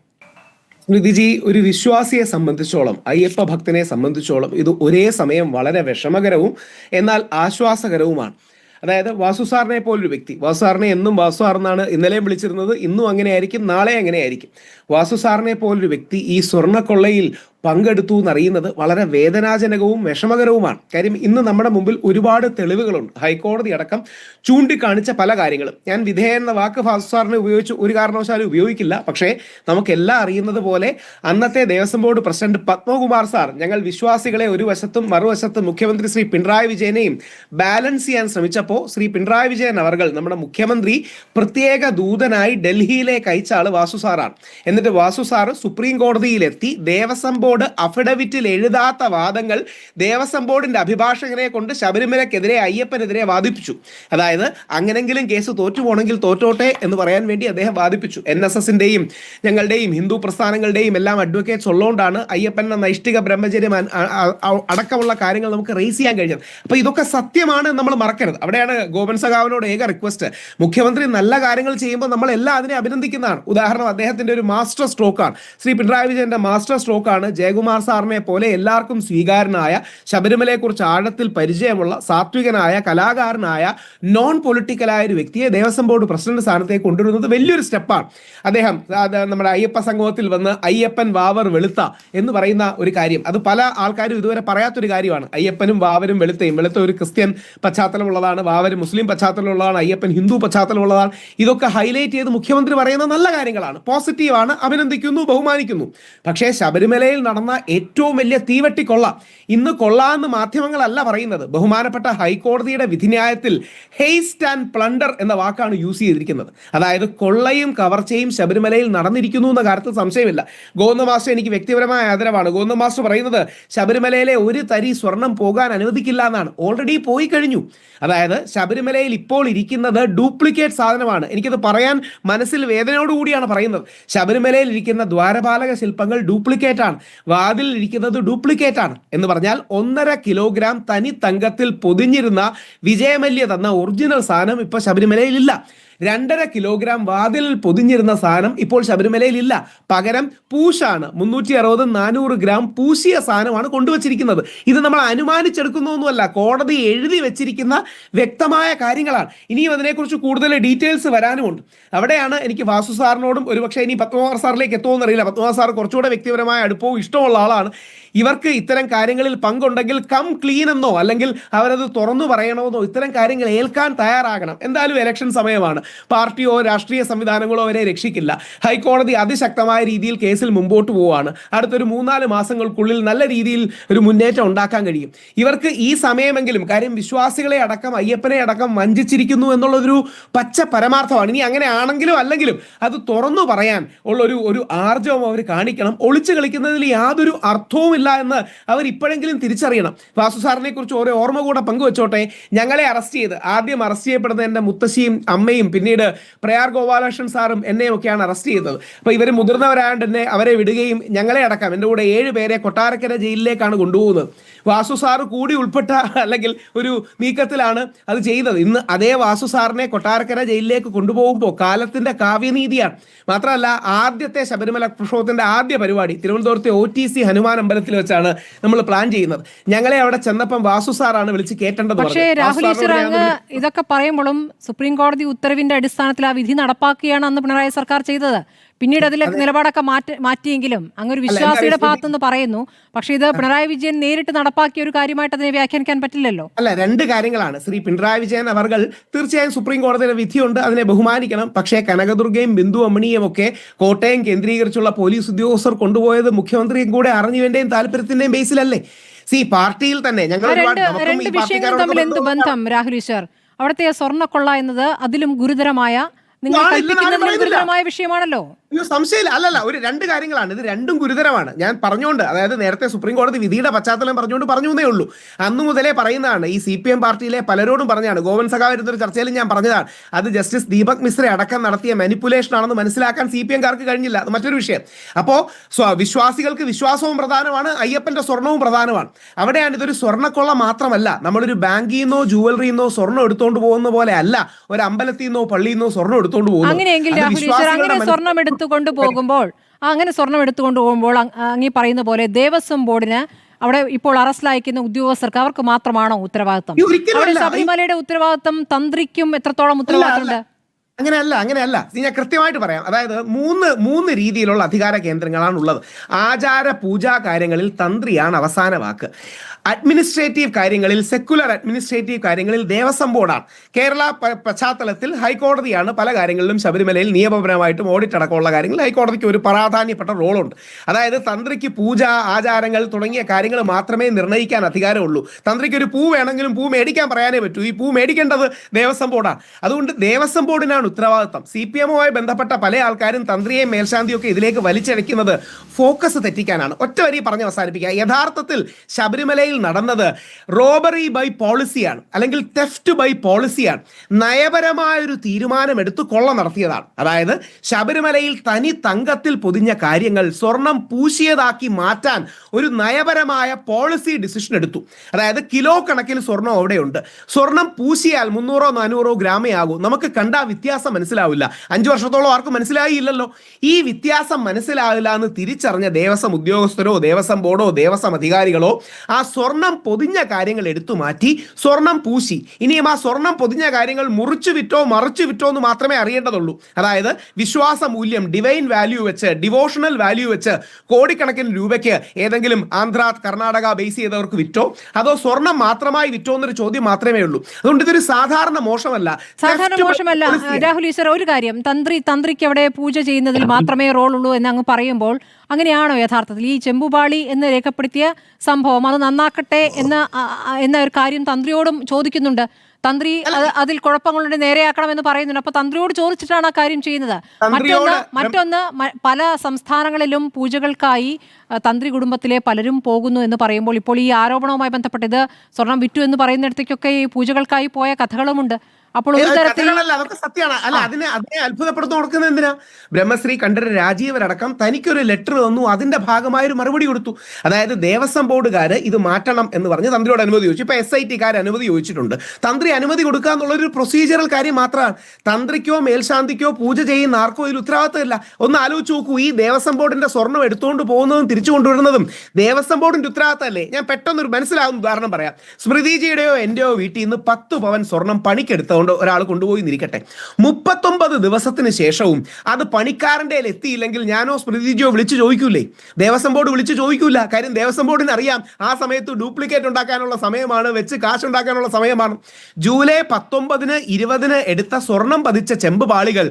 സ്മൃതിജി, ഒരു വിശ്വാസിയെ സംബന്ധിച്ചോളം, അയ്യപ്പ ഭക്തനെ സംബന്ധിച്ചോളം ഇത് ഒരേ സമയം വളരെ വിഷമകരവും എന്നാൽ ആശ്വാസകരവുമാണ്. അതായത് വാസു സാറിനെ പോലൊരു വ്യക്തി, വാസു സാറിനെ എന്നും വാസു സാർ എന്നാണ് ഇന്നലെയും വിളിച്ചിരുന്നത്, ഇന്നും അങ്ങനെയായിരിക്കും, നാളെ അങ്ങനെയായിരിക്കും. വാസു സാറിനെ പോലൊരു വ്യക്തി ഈ സ്വർണ്ണക്കൊള്ളയിൽ പങ്കെടുത്തു എന്നറിയുന്നത് വളരെ വേദനാജനകവും വിഷമകരവുമാണ്. കാര്യം ഇന്ന് നമ്മുടെ മുമ്പിൽ ഒരുപാട് തെളിവുകളുണ്ട്. ഹൈക്കോടതി അടക്കം ചൂണ്ടിക്കാണിച്ച പല കാര്യങ്ങളും. ഞാൻ വിധേയൻ എന്ന വാക്ക് വാസു സാറിനെ ഉപയോഗിച്ച് ഒരു കാരണവശാലും ഉപയോഗിക്കില്ല. പക്ഷേ നമുക്കെല്ലാം അറിയുന്നത് പോലെ അന്നത്തെ Devaswom board president Padmakumar sir ഞങ്ങൾ വിശ്വാസികളെ ഒരു വശത്തും മറുവശത്തും മുഖ്യമന്ത്രി ശ്രീ പിണറായി വിജയനെയും ബാലൻസ് ചെയ്യാൻ ശ്രമിച്ചപ്പോൾ ശ്രീ പിണറായി വിജയൻ അവർ നമ്മുടെ മുഖ്യമന്ത്രി പ്രത്യേക ദൂതനായി ഡൽഹിയിലേക്ക് അയച്ച ആള് വാസു സാറാണ്. എന്നിട്ട് വാസു സാറ് സുപ്രീം കോടതിയിലെത്തി ദേവസ്വം ബോർഡ് അഫിഡവിറ്റിൽ എഴുതാത്ത വാദങ്ങൾ ദേവസ്വം ബോർഡിന്റെ അഭിഭാഷകനെ കൊണ്ട് ശബരിമലക്കെതിരെ അയ്യപ്പനെതിരെ വാദിപ്പിച്ചു. അതായത് അങ്ങനെങ്കിലും കേസ് തോറ്റുപോണെങ്കിൽ തോറ്റോട്ടെ എന്ന് പറയാൻ വേണ്ടി അദ്ദേഹം വാദിപ്പിച്ചു. NSSന്റെയും ഞങ്ങളുടെയും ഹിന്ദു പ്രസ്ഥാനങ്ങളുടെയും എല്ലാം അഡ്വക്കേറ്റ്സ് ഉള്ളതുകൊണ്ടാണ് അയ്യപ്പൻ എന്ന നൈഷ്ഠിക ബ്രഹ്മചര്യം അടക്കമുള്ള കാര്യങ്ങൾ നമുക്ക് റേസ് ചെയ്യാൻ കഴിഞ്ഞത്. അപ്പൊ ഇതൊക്കെ സത്യമാണ് നമ്മൾ മറക്കരുത്. അവിടെയാണ് ഗോപൻ സഖാവിനോട് ഏക റിക്വസ്റ്റ്. മുഖ്യമന്ത്രി നല്ല കാര്യങ്ങൾ ചെയ്യുമ്പോൾ നമ്മൾ എല്ലാം അതിനെ അഭിനന്ദിക്കുന്നതാണ്. ഉദാഹരണം അദ്ദേഹത്തിന്റെ ഒരു മാസ്റ്റർ സ്ട്രോക്കാണ്, ശ്രീ പിണറായി വിജയന്റെ മാസ്റ്റർ സ്ട്രോക്കാണ് ജയകുമാർ സാറിനെ പോലെ എല്ലാവർക്കും സ്വീകാരനായ, ശബരിമലയെക്കുറിച്ച് ആഴത്തിൽ പരിചയമുള്ള, സാത്വികനായ, കലാകാരനായ, നോൺ പൊളിറ്റിക്കലായ ഒരു വ്യക്തിയെ ദേവസ്വം ബോർഡ് പ്രസിഡന്റ് സ്ഥാനത്തേക്ക് കൊണ്ടുവരുന്നത് വലിയൊരു സ്റ്റെപ്പാണ്. അദ്ദേഹം നമ്മുടെ അയ്യപ്പ സംഗമത്തിൽ വന്ന് അയ്യപ്പൻ വാവർ വെളുത്ത എന്ന് പറയുന്ന ഒരു കാര്യം, അത് പല ആൾക്കാരും ഇതുവരെ പറയാത്തൊരു കാര്യമാണ്. അയ്യപ്പനും വാവരും വെളുത്തയും, വെളുത്ത ഒരു ക്രിസ്ത്യൻ പശ്ചാത്തലമുള്ളതാണ്, വാവര് മുസ്ലിം പശ്ചാത്തലമുള്ളതാണ്, അയ്യപ്പൻ ഹിന്ദു പശ്ചാത്തലമുള്ളതാണ്. ഇതൊക്കെ ഹൈലൈറ്റ് ചെയ്ത് മുഖ്യമന്ത്രി പറയുന്ന നല്ല കാര്യങ്ങളാണ്, പോസിറ്റീവാണ്, അഭിനന്ദിക്കുന്നു, ബഹുമാനിക്കുന്നു. പക്ഷേ ശബരിമലയിൽ നടന്ന ഏറ്റവും വലിയ തീവെട്ടിക്കൊള്ള ഇന്ന് കൊള്ളാന്ന് മാധ്യമങ്ങളല്ല പറയുന്നത്. ബഹുമാനപ്പെട്ട ഹൈക്കോടതിയുടെ വിധിന്യായത്തിൽ ഹേസ്റ്റ് ആൻഡ് പ്ലണ്ടർ എന്ന വാക്കാണ് യൂസ് ചെയ്തിരിക്കുന്നത്. അതായത് കൊള്ളയും കവർച്ചയും ശബരിമലയിൽ നടന്നിരിക്കുന്നു എന്ന കാര്യത്തിൽ സംശയമില്ല. ഗോവിന്ദ മാസ്റ്റർ എനിക്ക് വ്യക്തിപരമായ ആദരവാണ്. ഗോവിന്ദ മാസ്റ്റർ പറയുന്നത് ശബരിമലയിലെ ഒരു തരി സ്വർണം പോകാൻ അനുവദിക്കില്ല എന്നാണ്. ഓൾറെഡി പോയി കഴിഞ്ഞു. അതായത് ശബരിമലയിൽ ഇപ്പോൾ ഇരിക്കുന്നത് ഡ്യൂപ്ലിക്കേറ്റ് സാധനമാണ്. എനിക്കത് പറയാൻ മനസ്സിൽ വേദനയോടുകൂടിയാണ് പറയുന്നത്. ശബരിമലയിൽ ഇരിക്കുന്ന ദ്വാരപാലക ശില്പങ്ങൾ ഡ്യൂപ്ലിക്കേറ്റ് ആണ്, വാതിൽ ഇരിക്കുന്നത് ഡ്യൂപ്ലിക്കേറ്റ് ആണ്. എന്ന് പറഞ്ഞാൽ 1.5 കിലോഗ്രാം തനി തങ്കത്തിൽ പൊതിഞ്ഞിരുന്ന വിജയമല്യ തന്ന ഒറിജിനൽ സാധനം ഇപ്പൊ ശബരിമലയിൽ ഇല്ല. 2.5 കിലോഗ്രാം വാതിലിൽ പൊതിഞ്ഞിരുന്ന സാധനം ഇപ്പോൾ ശബരിമലയിൽ ഇല്ല. പകരം പൂശാണ് 360-400 ഗ്രാം പൂശിയ സാധനമാണ് കൊണ്ടുവച്ചിരിക്കുന്നത്. ഇത് നമ്മൾ അനുമാനിച്ചെടുക്കുന്നൊന്നുമല്ല, കോടതി എഴുതി വെച്ചിരിക്കുന്ന വ്യക്തമായ കാര്യങ്ങളാണ്. ഇനിയും അതിനെക്കുറിച്ച് കൂടുതൽ ഡീറ്റെയിൽസ് വരാനുമുണ്ട്. അവിടെയാണ് എനിക്ക് വാസു സാറിനോടും, ഒരുപക്ഷെ ഇനി പത്മകുമാർ സാറിലേക്ക് എത്തുമെന്ന് അറിയില്ല, പത്മകുമാർ സാർ കുറച്ചുകൂടെ വ്യക്തിപരമായ അടുപ്പവും ഇഷ്ടമുള്ള ആളാണ്. ഇവർക്ക് ഇത്തരം കാര്യങ്ങളിൽ പങ്കുണ്ടെങ്കിൽ കം ക്ലീൻ എന്നോ അല്ലെങ്കിൽ അവരത് തുറന്നു പറയണമെന്നോ ഇത്തരം കാര്യങ്ങൾ ഏൽക്കാൻ തയ്യാറാകണം. എന്തായാലും ഇലക്ഷൻ സമയമാണ്. പാർട്ടിയോ രാഷ്ട്രീയ സംവിധാനങ്ങളോ അവരെ രക്ഷിക്കില്ല. ഹൈക്കോടതി അതിശക്തമായ രീതിയിൽ കേസിൽ മുമ്പോട്ട് പോവുകയാണ്. അടുത്തൊരു 3-4 മാസങ്ങൾക്കുള്ളിൽ നല്ല രീതിയിൽ ഒരു മുന്നേറ്റം ഉണ്ടാക്കാൻ കഴിയും ഇവർക്ക്. ഈ സമയമെങ്കിലും, കാര്യം വിശ്വാസികളെ അടക്കം അയ്യപ്പനെ അടക്കം വഞ്ചിച്ചിരിക്കുന്നു എന്നുള്ളതൊരു പച്ച പരമാർത്ഥമാണ്. ഇനി അങ്ങനെ ആണെങ്കിലും അല്ലെങ്കിലും അത് തുറന്നു പറയാൻ ഉള്ളൊരു ആർജവം അവർ കാണിക്കണം. ഒളിച്ചു കളിക്കുന്നതിൽ യാതൊരു അർത്ഥവുമില്ല എന്ന് അവർ ഇപ്പോഴെങ്കിലും തിരിച്ചറിയണം. വാസു സാറിനെ കുറിച്ച് ഓരോ ഓർമ്മ കൂടെ പങ്കുവെച്ചോട്ടെ. ഞങ്ങളെ ആദ്യം അറസ്റ്റ് ചെയ്യപ്പെടുന്നത് എൻ്റെ മുത്തശ്ശിയും അമ്മയും പിന്നീട് പ്രയാർ ഗോപാലകൃഷ്ണൻ സാറും എന്നെയും ഒക്കെയാണ് അറസ്റ്റ് ചെയ്തത്. അപ്പോൾ ഇവർ മുതിർന്നവരായതുകൊണ്ട് തന്നെ അവരെ വിടുകയും ഞങ്ങളെ അടക്കം എൻ്റെ കൂടെ 7 പേരെ കൊട്ടാരക്കര ജയിലിലേക്കാണ് കൊണ്ടുപോകുന്നത്. വാസു സാറ് കൂടി ഉൾപ്പെട്ട അല്ലെങ്കിൽ ഒരു നീക്കത്തിലാണ് അത് ചെയ്തത്. ഇന്ന് അതേ വാസു സാറിനെ കൊട്ടാരക്കര ജയിലിലേക്ക് കൊണ്ടുപോകുമ്പോൾ കാലത്തിന്റെ കാവ്യനീതിയാണ്. മാത്രമല്ല, ആദ്യത്തെ ശബരിമല പ്രക്ഷോഭത്തിന്റെ ആദ്യ പരിപാടി തിരുവനന്തപുരത്തെ OTC ഹനുമാൻ അമ്പലത്തിൽ വെച്ചാണ് നമ്മൾ പ്ലാൻ ചെയ്യുന്നത്. ഞങ്ങളെ അവിടെ ചെന്നപ്പം വാസു സാറാണ് വിളിച്ച് കേട്ടേണ്ടത്. പക്ഷേ രാഹുൽ ഈശ്വർ, അങ്ങ് ഇതൊക്കെ പറയുമ്പോഴും സുപ്രീം കോടതി ഉത്തരവിന്റെ അടിസ്ഥാനത്തിൽ ആ വിധി നടപ്പാക്കുകയാണ് അന്ന് പിണറായി സർക്കാർ ചെയ്തത്. പിന്നീട് അതിലെ നിലപാടൊക്കെ മാറ്റിയെങ്കിലും അങ്ങൊരു വിശ്വാസിയുടെ ഭാഗത്തുനിന്ന് പറയുന്നു. പക്ഷേ ഇത് പിണറായി വിജയൻ നേരിട്ട് നടപ്പാക്കിയ ഒരു കാര്യമായിട്ട് അതിനെ വ്യാഖ്യാനിക്കാൻ പറ്റില്ലല്ലോ. അല്ല, 2 കാര്യങ്ങളാണ്. ശ്രീ പിണറായി വിജയൻ അവർ തീർച്ചയായും സുപ്രീം കോടതിയുടെ വിധിയുണ്ട്, അതിനെ ബഹുമാനിക്കണം. പക്ഷേ കനകദുർഗയും ബിന്ദു അമ്മണിയും ഒക്കെ കോട്ടയം കേന്ദ്രീകരിച്ചുള്ള പോലീസ് ഉദ്യോഗസ്ഥർ കൊണ്ടുപോയത് മുഖ്യമന്ത്രിയും കൂടെ അറിഞ്ഞുവേണ്ടയും താല്പര്യത്തിന്റെയും ബേസിലല്ലേ? പാർട്ടിയിൽ തന്നെ ഞങ്ങൾ രണ്ട് വിഷയങ്ങൾ തമ്മിൽ എന്ത് ബന്ധം രാഹുൽ ഈശ്വർ? അവിടുത്തെ സ്വർണ്ണക്കൊള്ള എന്നത് അതിലും ഗുരുതരമായ, നിങ്ങൾ കൽപ്പിക്കുന്നതിലും ഗുരുതരമായ വിഷയമാണല്ലോ. സംശയമില്ല. അല്ലല്ല, 2 കാര്യങ്ങളാണ്. ഇത് രണ്ടും ഗുരുതരമാണ്. ഞാൻ പറഞ്ഞുകൊണ്ട്, അതായത് നേരത്തെ സുപ്രീം കോടതി വിധിയുടെ പശ്ചാത്തലം പറഞ്ഞു എന്നേ ഉള്ളൂ. അന്നു മുതലേ പറയുന്നതാണ്. ഈ CPM പാർട്ടിയിലെ പലരോടും പറഞ്ഞാണ്. ഗോവൻ സഖാവ് ഇരുന്നൊരു ചർച്ചയിൽ ഞാൻ പറഞ്ഞതാണ്, അത് ജസ്റ്റിസ് ദീപക് മിശ്ര അടക്കം നടത്തിയ മാനിപ്പുലേഷൻ ആണെന്ന് മനസ്സിലാക്കാൻ CPM-കാർക്ക് കഴിഞ്ഞില്ല. അത് മറ്റൊരു വിഷയം. അപ്പോൾ വിശ്വാസികൾക്ക് വിശ്വാസവും പ്രധാനമാണ്, അയ്യപ്പന്റെ സ്വർണവും പ്രധാനമാണ്. അവിടെയാണ് ഇതൊരു സ്വർണ്ണക്കൊള്ള മാത്രമല്ല. നമ്മളൊരു ബാങ്കിൽ നിന്നോ ജുവലറിയിൽ നിന്നോ സ്വർണ്ണം എടുത്തുകൊണ്ട് പോകുന്ന പോലെ അല്ല ഒരു അമ്പലത്തിൽ നിന്നോ പള്ളിയിൽ നിന്നോ സ്വർണ്ണം എടുത്തുകൊണ്ട് പോകുന്നത്. അങ്ങനെയെങ്കിൽ രാഹുൽ ഈശ്വർ, അങ്ങനെ സ്വർണ്ണം കൊണ്ടുപോകുമ്പോൾ അങ്ങീ പറയുന്ന പോലെ ദേവസ്വം ബോർഡിന് അവിടെ ഇപ്പോൾ അറസ്റ്റിലായിരിക്കുന്ന ഉദ്യോഗസ്ഥർക്ക് അവർക്ക് മാത്രമാണോ ഉത്തരവാദിത്തം? അവിടെ ശബരിമലയുടെ ഉത്തരവാദിത്തം തന്ത്രിക്കും എത്രത്തോളം ഉത്തരവാദിത്തമുണ്ട്? അങ്ങനെയല്ല. ഞാൻ കൃത്യമായിട്ട് പറയാം. അതായത് മൂന്ന് രീതിയിലുള്ള അധികാര കേന്ദ്രങ്ങളാണ് ഉള്ളത്. ആചാര പൂജാ കാര്യങ്ങളിൽ തന്ത്രിയാണ് അവസാന വാക്ക്. അഡ്മിനിസ്ട്രേറ്റീവ് കാര്യങ്ങളിൽ, സെക്കുലർ അഡ്മിനിസ്ട്രേറ്റീവ് കാര്യങ്ങളിൽ ദേവസ്വം ബോർഡാണ്. കേരള പശ്ചാത്തലത്തിൽ ഹൈക്കോടതിയാണ് പല കാര്യങ്ങളിലും ശബരിമലയിൽ നിയമപരമായിട്ടും ഓഡിറ്റ് അടക്കമുള്ള കാര്യങ്ങളിൽ ഹൈക്കോടതിക്ക് ഒരു പ്രാധാന്യപ്പെട്ട റോളുണ്ട്. അതായത് തന്ത്രിക്ക് പൂജ, ആചാരങ്ങൾ തുടങ്ങിയ കാര്യങ്ങൾ മാത്രമേ നിർണ്ണയിക്കാൻ അധികാരമുള്ളൂ. തന്ത്രിക്ക് ഒരു പൂ വേണമെങ്കിലും പൂ മേടിക്കാൻ പറയാനേ പറ്റൂ. ഈ പൂ മേടിക്കേണ്ടത് ദേവസ്വം ബോർഡാണ്. അതുകൊണ്ട് ദേവസ്വം ബോർഡിനാണ് ഉത്തരവാദിത്തം. CPM-മായി ബന്ധപ്പെട്ട പല ആൾക്കാരും തന്ത്രിയെയും മേൽശാന്തിയും ഒക്കെ ഇതിലേക്ക് വലിച്ചഴക്കുന്നത് ഫോക്കസ് തെറ്റിക്കാനാണ്. ഒറ്റ വരി പറഞ്ഞ് അവസാനിപ്പിക്കുക. യഥാർത്ഥത്തിൽ ശബരിമലയിൽ നടന്നത് റോബറി ബൈ പോളിസിയാണ്, അല്ലെങ്കിൽ തെഫ്റ്റ് ബൈ പോളിസിയാണ്. നയപരമായ ഒരു തീരുമാനം എടുത്ത് കൊള്ള നടത്തിയതാണ്. അതായത് ശബരിമലയിൽ തനി തങ്കത്തിൽ പൊതിഞ്ഞ കാര്യങ്ങൾ സ്വർണം പൂശിയതാക്കി മാറ്റാൻ ഒരു നയപരമായ പോളിസി ഡിസിഷൻ എടുത്തു. അതായത് കിലോ കണക്കിന് സ്വർണം അവിടെയുണ്ട്. സ്വർണം പൂശിയാൽ 300-400 ഗ്രാമേ ആകൂ. നമുക്ക് കണ്ട വ്യത്യാസം മനസ്സിലാവില്ല. 5 വർഷത്തോളം ആർക്കും മനസ്സിലായില്ലല്ലോ. ഈ വ്യത്യാസം മനസ്സിലാവില്ല എന്ന് തിരിച്ചറിഞ്ഞ ദേവസ്വം ഉദ്യോഗസ്ഥരോ ദേവസ്വം ബോർഡോ ദേവസ്വം അധികാരികളോ ആ സ്വർണം പൊതിഞ്ഞ കാര്യങ്ങൾ എടുത്തു മാറ്റി സ്വർണം പൂശി. ഇനിയും ആ സ്വർണം പൊതിഞ്ഞ കാര്യങ്ങൾ മുറിച്ചു വിറ്റോ മറിച്ചു വിറ്റോ എന്ന് മാത്രമേ അറിയേണ്ടതുള്ളൂ. അതായത് വിശ്വാസ മൂല്യം, ഡിവൈൻ വാല്യൂ വെച്ച്, ഡിവോഷണൽ വാല്യൂ വെച്ച് കോടിക്കണക്കിന് രൂപയ്ക്ക് ഏതെങ്കിലും ആന്ധ്ര, കർണാടക ബേസ് ചെയ്തവർക്ക് വിറ്റോ, അതോ സ്വർണം മാത്രമായി വിറ്റോ എന്നൊരു ചോദ്യം മാത്രമേ ഉള്ളൂ. അതുകൊണ്ട് ഇതൊരു സാധാരണ മോശമല്ല. രാഹുൽ ഈശ്വർ, ഒരു കാര്യം, തന്ത്രിക്ക് അവിടെ പൂജ ചെയ്യുന്നതിൽ മാത്രമേ റോൾ ഉള്ളൂ എന്ന് അങ്ങ് പറയുമ്പോൾ അങ്ങനെയാണോ യഥാർത്ഥത്തിൽ ഈ ചെമ്പുപാളി എന്ന് രേഖപ്പെടുത്തിയ സംഭവം അത് നന്നാക്കട്ടെ എന്ന ഒരു കാര്യം തന്ത്രിയോടും ചോദിക്കുന്നുണ്ട്. തന്ത്രി അതിൽ കുഴപ്പങ്ങളുടെ നേരെയാക്കണമെന്ന് പറയുന്നുണ്ട്. അപ്പൊ തന്ത്രിയോട് ചോദിച്ചിട്ടാണ് ആ കാര്യം ചെയ്യുന്നത്. മറ്റൊന്ന് പല സംസ്ഥാനങ്ങളിലും പൂജകൾക്കായി തന്ത്രി കുടുംബത്തിലെ പലരും പോകുന്നു എന്ന് പറയുമ്പോൾ ഇപ്പോൾ ഈ ആരോപണവുമായി ബന്ധപ്പെട്ട് ഇത് സ്വർണം വിറ്റു എന്ന് പറയുന്നിടത്തേക്കൊക്കെ ഈ പൂജകൾക്കായി പോയ കഥകളുമുണ്ട്. അപ്പോൾ ഒരു തരത്തിൽ അതൊക്കെ സത്യമാണ്. അല്ല, അതിനെ അത്ഭുതപ്പെടുത്തു കൊടുക്കുന്നത് എന്തിനാ? ബ്രഹ്മശ്രീ കണ്ഠര രാജീവരടക്കം തനിക്കൊരു ലെറ്റർ തന്നു, അതിന്റെ ഭാഗമായ ഒരു മറുപടി കൊടുത്തു. അതായത് ദേവസ്വം ബോർഡുകാർ ഇത് മാറ്റണം എന്ന് പറഞ്ഞ് തന്ത്രിയോട് അനുമതി ചോദിച്ചു. ഇപ്പൊ SIT-കാർ അനുമതി ചോദിച്ചിട്ടുണ്ട്. തന്ത്രി അനുമതി കൊടുക്കുക എന്നുള്ളൊരു പ്രൊസീജിയറൽ കാര്യം മാത്രമാണ്. തന്ത്രിക്കോ മേൽശാന്തിക്കോ പൂജ ചെയ്യുന്ന ആർക്കോ ഇതിൽ ഉത്തരവാദിത്തമില്ല. ഒന്ന് ആലോചിച്ച് നോക്കൂ. ഈ ദേവസ്വം ബോർഡിന്റെ സ്വർണ്ണം എടുത്തുകൊണ്ട് പോകുന്നതും തിരിച്ചു കൊണ്ടുവരുന്നതും ദേവസ്വം ബോർഡിന്റെ ഉത്തരവാദിത്തമല്ലേ? ഞാൻ പെട്ടെന്നൊരു മനസ്സിലാവുന്ന ഉദാഹരണം പറയാം. സ്മൃതിജിയുടെയോ എന്റെയോ വീട്ടിൽ നിന്ന് 10 പവൻ സ്വർണം പണിക്കെടുത്തത് ഒരാൾ കൊണ്ടുപോയി നിരിക്കട്ടെ, 39 ദിവസത്തിന് ശേഷവും അത് പണിക്കാരൻ്റെ എത്തിയില്ലെങ്കിൽ ഞാനോ സ്മൃതിജിയോ വിളിച്ചു ചോദിക്കൂലേ? ദേവസ്വം ബോർഡ് വിളിച്ചു ചോദിക്കൂല. കാര്യം ദേവസ്വം ബോർഡിന് അറിയാം ആ സമയത്ത് ഡ്യൂപ്ലിക്കേറ്റ് ഉണ്ടാക്കാനുള്ള സമയമാണ്, വെച്ച് കാശുണ്ടാക്കാനുള്ള സമയമാണ്. ജൂലൈ 19, 20 എടുത്ത സ്വർണം പതിച്ച ചെമ്പ് പാളികൾ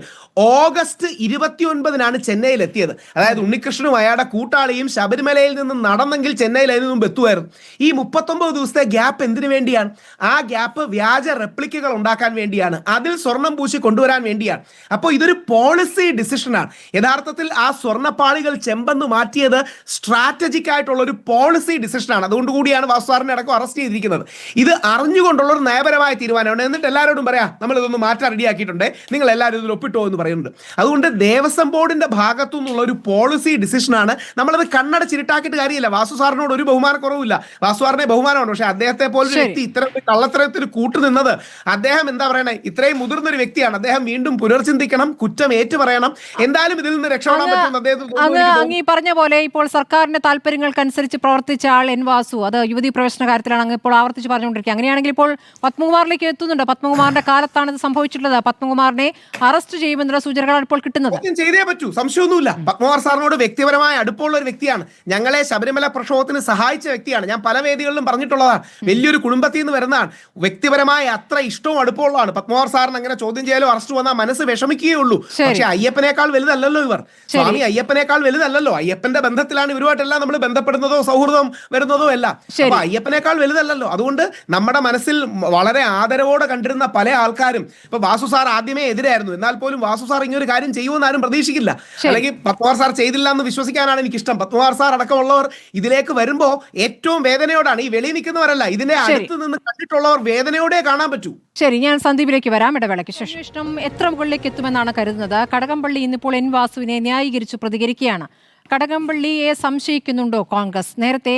ഓഗസ്റ്റ് 29 ചെന്നൈയിൽ എത്തിയത്. അതായത് ഉണ്ണികൃഷ്ണനും അയാളുടെ കൂട്ടാളിയും ശബരിമലയിൽ നിന്ന് നടന്നെങ്കിൽ ചെന്നൈയിൽ അതിന് മുമ്പ് എത്തുമായിരുന്നു. ഈ 39 ദിവസത്തെ ഗ്യാപ്പ് എന്തിനു വേണ്ടിയാണ്? ആ ഗ്യാപ്പ് വ്യാജ റെപ്ലിക്കകൾ ഉണ്ടാക്കാൻ വേണ്ടിയാണ്, അതിൽ സ്വർണം പൂശി കൊണ്ടുവരാൻ വേണ്ടിയാണ്. അപ്പോൾ ഇതൊരു പോളിസി ഡിസിഷനാണ്. യഥാർത്ഥത്തിൽ ആ സ്വർണ്ണപ്പാളികൾ ചെമ്പെന്ന് മാറ്റിയത് സ്ട്രാറ്റജിക് ആയിട്ടുള്ള ഒരു പോളിസി ഡിസിഷനാണ്. അതുകൊണ്ട് കൂടിയാണ് വാസുസാറിനെ അടക്കം അറസ്റ്റ് ചെയ്തിരിക്കുന്നത്. ഇത് അറിഞ്ഞുകൊണ്ടുള്ള ഒരു നയപരമായ തീരുമാനമാണ്. എന്നിട്ട് എല്ലാവരോടും പറയാം നമ്മൾ ഇതൊന്ന് മാറ്റാൻ റെഡിയാക്കിയിട്ടുണ്ട്, നിങ്ങൾ എല്ലാവരും ഇതിൽ ഒപ്പിട്ടോ എന്ന് പറയുന്നുണ്ട്. അതുകൊണ്ട് ദേവസ്വം ബോർഡിന്റെ ഭാഗത്തു നിന്നുള്ള ഒരു പോളിസി ഡിസിഷനാണ്. നമ്മളത് കണ്ണടച്ചിരുട്ടാക്കിയിട്ട് കാര്യമില്ല. വാസുസാറിനോട് ഒരു ബഹുമാനക്കുറവില്ല, വാസുസാറിനെ ബഹുമാനമാണ്. പക്ഷെ അദ്ദേഹത്തെ പോലൊരു വ്യക്തി ഇത്തരം കള്ളത്തരത്തിന് കൂട്ടുനിന്നത്, അദ്ദേഹം എന്താ പറയണേ, ഇത്രയും മുതിർന്നൊരു വ്യക്തിയാണ്. അദ്ദേഹം വീണ്ടും പുനർചിന്തിക്കണം, കുറ്റം ഏറ്റു പറയണം. എന്തായാലും ഇതിൽ നിന്ന് രക്ഷപ്പെടാൻ പറ്റും അദ്ദേഹത്തിന്. ഈ പറഞ്ഞ പോലെ ഇപ്പോൾ സർക്കാരിന്റെ താല്പര്യങ്ങൾക്കനുസരിച്ച് പ്രവർത്തിച്ച ആൾ എൻ വാസു, അത് യുവതി പ്രവേശന കാര്യത്തിലാണ് അങ്ങ് ഇപ്പോൾ ആവർത്തിച്ച് പറഞ്ഞുകൊണ്ടിരിക്കുക. അങ്ങനെയാണെങ്കിൽ ഇപ്പോൾ പത്മകുമാറിലേക്ക് എത്തുന്നുണ്ട്. പത്മകുമാറിന്റെ കാലത്താണ് ഇത് സംഭവിച്ചിട്ടുള്ളത്. പത്മകുമാറിനെ അറസ്റ്റ് ചെയ്യുമെന്നുള്ള സൂചനകളാണ് ഇപ്പോൾ കിട്ടുന്നത്. ചെയ്തേ പറ്റൂ, സംശയമൊന്നുമില്ല. പത്മകുമാർ സാറിനോട് വ്യക്തിപരമായ അടുപ്പമുള്ള ഒരു വ്യക്തിയാണ്. ഞങ്ങളെ ശബരിമല പ്രക്ഷോഭത്തിന് സഹായിച്ച വ്യക്തിയാണ്. ഞാൻ പല വേദികളിലും പറഞ്ഞിട്ടുള്ളതാണ്. വലിയൊരു കുടുംബത്തിൽ നിന്ന് വരുന്നതാണ്. വ്യക്തിപരമായ അത്ര ഇഷ്ടവും അടുപ്പമുള്ളതാണ്. പത്മകുമാർ സാറിന് അങ്ങനെ ചോദ്യം ചെയ്യാലോ അറസ്റ്റ് വന്നാൽ മനസ്സ് വിഷമിക്കുകയേ ഉള്ളൂ. പക്ഷെ അയ്യപ്പനേക്കാൾ വലുതല്ലല്ലോ ഇവർ. സ്വാമി അയ്യപ്പനേക്കാൾ വലുതല്ലല്ലോ. അയ്യപ്പന്റെ ബന്ധത്തിലാണ് ഇവരുമായിട്ടെല്ലാം നമ്മൾ ബന്ധപ്പെടുന്നതോ സൗഹൃദം വരുന്നതോ എല്ലാം. അപ്പൊ അയ്യപ്പനേക്കാൾ വലുതല്ലല്ലോ. അതുകൊണ്ട് നമ്മുടെ മനസ്സിൽ വളരെ ആദരവോടെ കണ്ടിരുന്ന പല ആൾക്കാരും, ഇപ്പൊ വാസു സാർ ആദ്യമേ എതിരായിരുന്നു, എന്നാൽ പോലും വാസു സാർ ഇങ്ങനൊരു കാര്യം ചെയ്യുമെന്ന് ആരും പ്രതീക്ഷിക്കില്ല. അല്ലെങ്കിൽ പത്മകുമാർ സാർ ചെയ്തില്ല എന്ന് വിശ്വസിക്കാനാണ് എനിക്കിഷ്ടം. പത്മകുമാർ സാർ അടക്കമുള്ളവർ ഇതിലേക്ക് വരുമ്പോ ഏറ്റവും വേദനയോടാണ്. ഈ വെളിയിൽ നിൽക്കുന്നവരല്ല, ഇതിന്റെ അടുത്ത് നിന്ന് കണ്ടിട്ടുള്ളവർ വേദനയോടെ കാണാൻ പറ്റൂ. ശരി, ഞാൻ സന്ദീപിലേക്ക് വരാം ഇടവേളയ്ക്ക് ശേഷം. ഇഷ്ടം എത്ര മുകളിലേക്ക് എത്തുമെന്നാണ് കരുതുന്നത്? കടകംപള്ളി ഇന്നിപ്പോൾ എൻ വാസുവിനെ ന്യായീകരിച്ചു പ്രതികരിക്കുകയാണ്. കടകംപള്ളിയെ സംശയിക്കുന്നുണ്ടോ കോൺഗ്രസ്? നേരത്തെ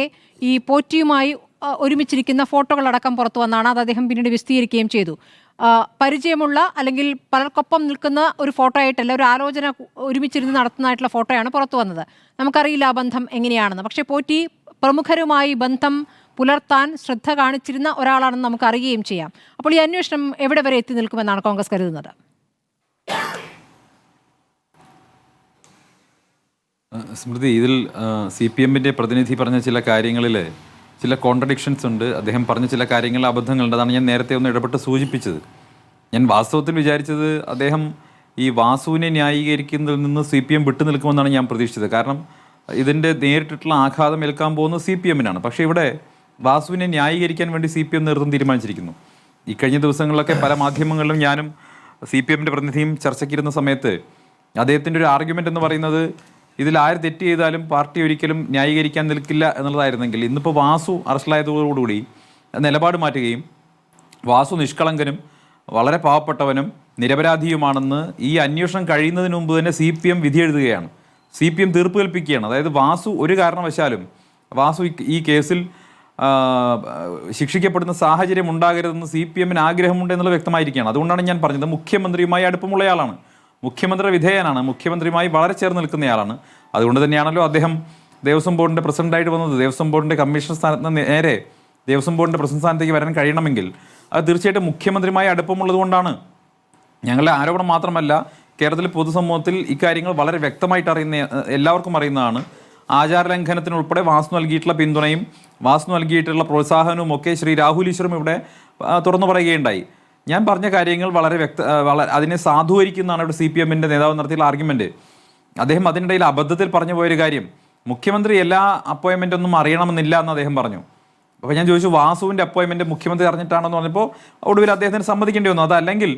ഈ പോറ്റിയുമായി ഒരുമിച്ചിരിക്കുന്ന ഫോട്ടോകളടക്കം പുറത്തു വന്നാണ്. അത് അദ്ദേഹം പിന്നീട് വിശദീകരിക്കുകയും ചെയ്തു. പരിചയമുള്ള അല്ലെങ്കിൽ പലർക്കൊപ്പം നിൽക്കുന്ന ഒരു ഫോട്ടോ ആയിട്ടല്ല, ഒരു ആലോചന ഒരുമിച്ചിരുന്ന് നടത്തുന്നതായിട്ടുള്ള ഫോട്ടോയാണ് പുറത്തു വന്നത്. നമുക്കറിയില്ല ആ ബന്ധം എങ്ങനെയാണെന്ന്. പക്ഷേ പോറ്റി പ്രമുഖരുമായി ബന്ധം പുലർത്താൻ ശ്രദ്ധ കാണിച്ചിരുന്ന ഒരാളാണെന്ന് നമുക്ക് അറിയുകയും ചെയ്യാം. അപ്പോൾ ഈ അന്വേഷണം എവിടെ വരെ എത്തി നിൽക്കുമെന്നാണ് കോൺഗ്രസ് കരുതുന്നത്? സ്മൃതി, ഇതിൽ CPM-ന്റെ പ്രതിനിധി പറഞ്ഞ ചില കാര്യങ്ങളിൽ ചില കോൺട്രഡിക്ഷൻസ് ഉണ്ട്. അദ്ദേഹം പറഞ്ഞ ചില കാര്യങ്ങളിൽ അബദ്ധങ്ങളുണ്ട്. അതാണ് ഞാൻ നേരത്തെ ഒന്ന് ഇടപെട്ട് സൂചിപ്പിച്ചത്. ഞാൻ വാസ്തവത്തിൽ വിചാരിച്ചത് അദ്ദേഹം ഈ വാസുവിനെ ന്യായീകരിക്കുന്നതിൽ നിന്ന് CPM വിട്ടു നിൽക്കുമെന്നാണ് ഞാൻ പ്രതീക്ഷിച്ചത്. കാരണം ഇതിൻ്റെ നേരിട്ടിട്ടുള്ള ആഘാതം ഏൽക്കാൻ പോകുന്നത് CPM-നാണ്. പക്ഷേ ഇവിടെ വാസുവിനെ ന്യായീകരിക്കാൻ വേണ്ടി CPM നേതൃത്വം തീരുമാനിച്ചിരിക്കുന്നു. ഈ കഴിഞ്ഞ ദിവസങ്ങളിലൊക്കെ പല മാധ്യമങ്ങളിലും ഞാനും CPM-ന്റെ പ്രതിനിധിയും ചർച്ചയ്ക്കിരുന്ന സമയത്ത് അദ്ദേഹത്തിൻ്റെ ഒരു ആർഗ്യുമെൻ്റ് എന്ന് പറയുന്നത് ഇതിൽ ആര് തെറ്റ് ചെയ്താലും പാർട്ടി ഒരിക്കലും ന്യായീകരിക്കാൻ നിൽക്കില്ല എന്നുള്ളതായിരുന്നെങ്കിൽ ഇന്നിപ്പോൾ വാസു അറസ്റ്റിലായതോടുകൂടി നിലപാട് മാറ്റുകയും വാസു നിഷ്കളങ്കനും വളരെ പാവപ്പെട്ടവനും നിരപരാധിയുമാണെന്ന് ഈ അന്വേഷണം കഴിയുന്നതിന് മുമ്പ് തന്നെ CPM വിധി എഴുതുകയാണ്. CPM തീർപ്പ് കൽപ്പിക്കുകയാണ്. അതായത് വാസു ഒരു കാരണവശാലും വാസു ഈ കേസിൽ ശിക്ഷിക്കപ്പെടുന്ന സാഹചര്യം ഉണ്ടാകരുതെന്ന് CPM-ന് ആഗ്രഹമുണ്ട് എന്നുള്ളത് വ്യക്തമായിരിക്കുകയാണ്. അതുകൊണ്ടാണ് ഞാൻ പറഞ്ഞത് മുഖ്യമന്ത്രിയുമായി അടുപ്പമുള്ളയാളാണ്, മുഖ്യമന്ത്രി വിധേയനാണ്, മുഖ്യമന്ത്രിയുമായി വളരെ ചേർന്ന് നിൽക്കുന്നയാളാണ്. അതുകൊണ്ട് തന്നെയാണല്ലോ അദ്ദേഹം ദേവസ്വം ബോർഡിൻ്റെ പ്രസിഡൻ്റായിട്ട് വന്നത്. ദേവസ്വം ബോർഡിൻ്റെ കമ്മീഷണർ സ്ഥാനത്ത് നിന്ന് നേരെ ദേവസ്വം ബോർഡിൻ്റെ പ്രസിഡന്റ് സ്ഥാനത്തേക്ക് വരാൻ കഴിയണമെങ്കിൽ അത് തീർച്ചയായിട്ടും മുഖ്യമന്ത്രിയുമായി അടുപ്പമുള്ളത് കൊണ്ടാണ്. ഞങ്ങളുടെ ആരോപണം മാത്രമല്ല, കേരളത്തിലെ പൊതുസമൂഹത്തിൽ ഇക്കാര്യങ്ങൾ വളരെ വ്യക്തമായിട്ട് അറിയുന്ന എല്ലാവർക്കും അറിയുന്നതാണ്. ആചാരലംഘനത്തിനുൾപ്പെടെ വാസു നൽകിയിട്ടുള്ള പിന്തുണയും വാസു നൽകിയിട്ടുള്ള പ്രോത്സാഹനവും ഒക്കെ ശ്രീ രാഹുൽ ഈശ്വറും ഇവിടെ തുറന്നു പറയുകയുണ്ടായി. ഞാൻ പറഞ്ഞ കാര്യങ്ങൾ വളരെ അതിനെ സാധൂകരിക്കുന്നതാണ് ഇവിടെ CPM-ന്റെ നേതാവ് നടത്തിയുള്ള ആർഗ്യുമെൻറ്റ്. അദ്ദേഹം അതിനിടയിൽ അബദ്ധത്തിൽ പറഞ്ഞു പോയൊരു കാര്യം, മുഖ്യമന്ത്രി എല്ലാ അപ്പോയിൻമെൻ്റ് ഒന്നും അറിയണമെന്നില്ല എന്ന് അദ്ദേഹം പറഞ്ഞു. അപ്പോൾ ഞാൻ ചോദിച്ചു, വാസുവിൻ്റെ അപ്പോയിൻമെൻറ്റ് മുഖ്യമന്ത്രി അറിഞ്ഞിട്ടാണെന്ന് പറഞ്ഞപ്പോൾ ഒടുവിൽ അദ്ദേഹത്തിന് സമ്മതിക്കേണ്ടി വന്നു. അതല്ലെങ്കിൽ